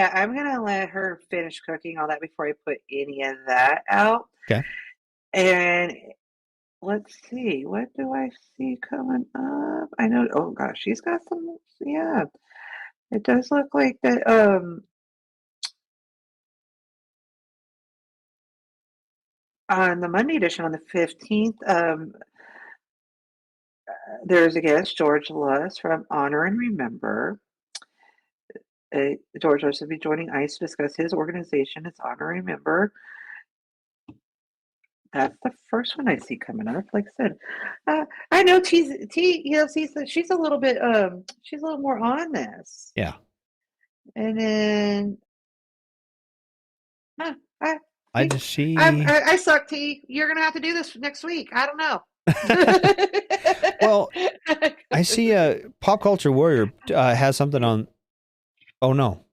I'm gonna let her finish cooking all that before I put any of that out. Okay. And let's see, what do I see coming up? I know. Oh gosh, she's got some. Yeah, it does look like that. On the Monday edition on the 15th, there's a guest, George Luss from Honor and Remember. George Luss will be joining ICE to discuss his organization. It's Honor and Remember. That's the first one I see coming up. Like I said, I know she's a little bit, she's a little more on this. Yeah. And then, I suck, T. You're gonna have to do this next week. I don't know. Well, I see Pop Culture Warrior has something on. Oh no,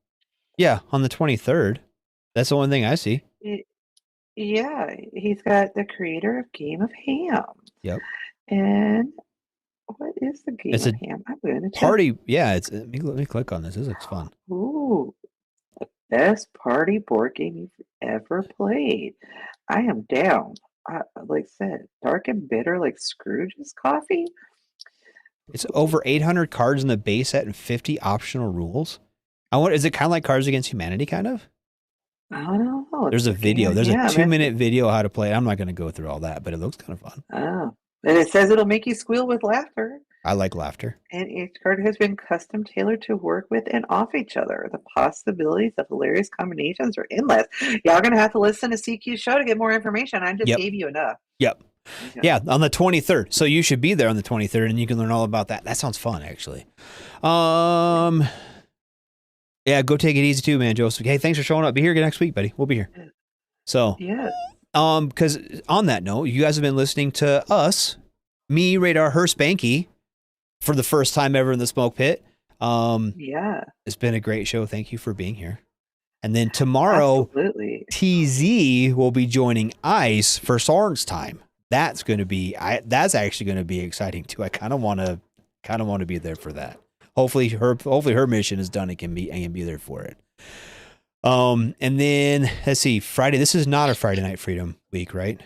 yeah, on the 23rd. That's the only thing I see. Yeah, he's got the creator of Game of Ham. Yep. And what is the Game It's of a Ham? I'm going to check. Party. Yeah, it's let me click on this. This looks fun. Ooh, best party board game you've ever played. I am down. Like I said, dark and bitter like Scrooge's coffee. It's over 800 cards in the base set and 50 optional rules. Is it kind of like Cards Against Humanity, kind of? I don't know. There's a video. There's a Yeah, 2-minute video how to play it. I'm not going to go through all that, but it looks kind of fun. oh. And it says it'll make you squeal with laughter. I like laughter. And each card has been custom tailored to work with and off each other. The possibilities of hilarious combinations are endless. Y'all gonna have to listen to CQ's show to get more information. I just gave you enough. Yep. Okay. Yeah, on the 23rd. So you should be there on the 23rd, and you can learn all about that. That sounds fun, actually. Yeah, go take it easy too, man, Joseph. Hey, thanks for showing up. Be here next week, buddy. We'll be here. So, yeah. Because on that note, you guys have been listening to us, me, Radar, her, Spanky, for the first time ever in the Smoke Pit. Yeah. It's been a great show. Thank you for being here. And then tomorrow, absolutely, TZ will be joining Ice for Songs Time. That's going to be, that's actually going to be exciting too. I kind of want to be there for that. Hopefully her mission is done. I can be there for it. And then let's see, Friday. This is not a Friday Night Freedom week, right?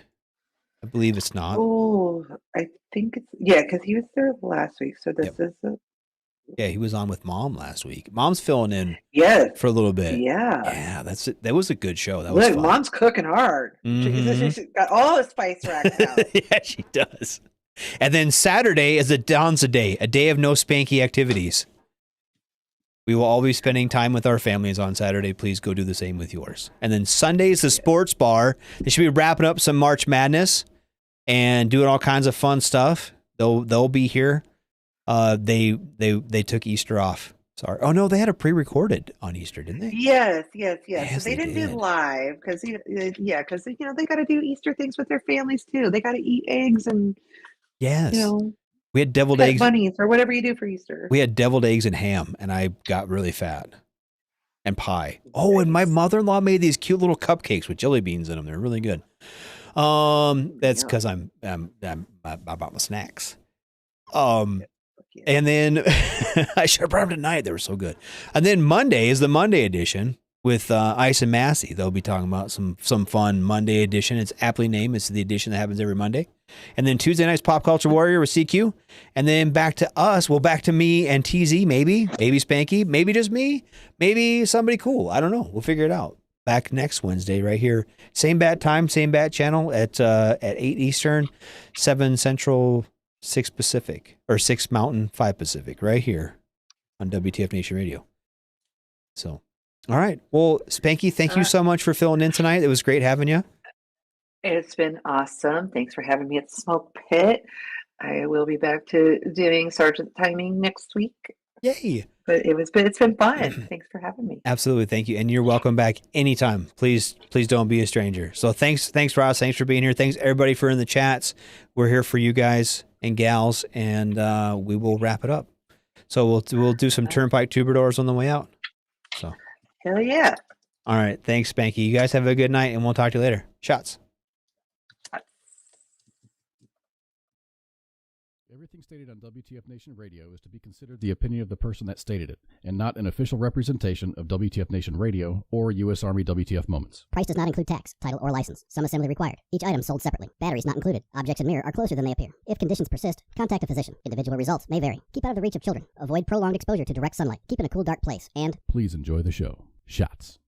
I believe it's not. Oh, I think it's because he was there last week. So this is yeah, he was on with Mom last week. Mom's filling in for a little bit. Yeah, that's it. That was a good show. That was fun. Mom's cooking hard. Mm-hmm. She's got all the spice racks out. Yeah, she does. And then Saturday is a Donza Day, a day of no Spanky activities. We will all be spending time with our families on Saturday. Please go do the same with yours. And then Sunday is the sports bar. They should be wrapping up some March Madness and doing all kinds of fun stuff. They'll be here. They took Easter off. Sorry. Oh no, they had a pre-recorded on Easter, didn't they? Yes. Yes, So they didn't did. do live because they got to do Easter things with their families too. They got to eat eggs and we had deviled eggs, bunnies or whatever you do for Easter. We had deviled eggs and ham, and I got really fat. And pie. Oh, and my mother-in-law made these cute little cupcakes with jelly beans in them. They're really good. That's because I'm about my snacks. And then I should have brought them tonight. They were so good. And then Monday is the Monday edition with Ice and Massey. They'll be talking about some fun Monday edition. It's aptly named. It's the edition that happens every Monday. And then Tuesday night's Pop Culture Warrior with CQ. And then back to us. Well, back to me and TZ, maybe Spanky, maybe just me, maybe somebody cool. I don't know. We'll figure it out. Back next Wednesday right here. Same bat time, same bat channel at 8 Eastern, 7 Central, 6 Pacific, or 6 Mountain, 5 Pacific, right here on WTF Nation Radio. So, all right. Well, Spanky, thank you so much for filling in tonight. It was great having you. It's been awesome. Thanks for having me at the Smoke Pit. I will be back to doing Sergeant Timing next week. Yay. But it's been fun. Thanks for having me. Absolutely. Thank you. And you're welcome back anytime. Please don't be a stranger. So thanks, Ross. Thanks for being here. Thanks everybody for in the chats. We're here for you guys and gals, and we will wrap it up. So we'll do some Turnpike Troubadours on the way out. So hell yeah. All right. Thanks, Spanky. You guys have a good night, and we'll talk to you later. Shots. Everything stated on WTF Nation Radio is to be considered the opinion of the person that stated it, and not an official representation of WTF Nation Radio or U.S. Army WTF Moments. Price does not include tax, title, or license. Some assembly required. Each item sold separately. Batteries not included. Objects in mirror are closer than they appear. If conditions persist, contact a physician. Individual results may vary. Keep out of the reach of children. Avoid prolonged exposure to direct sunlight. Keep in a cool, dark place. And please enjoy the show. Shots.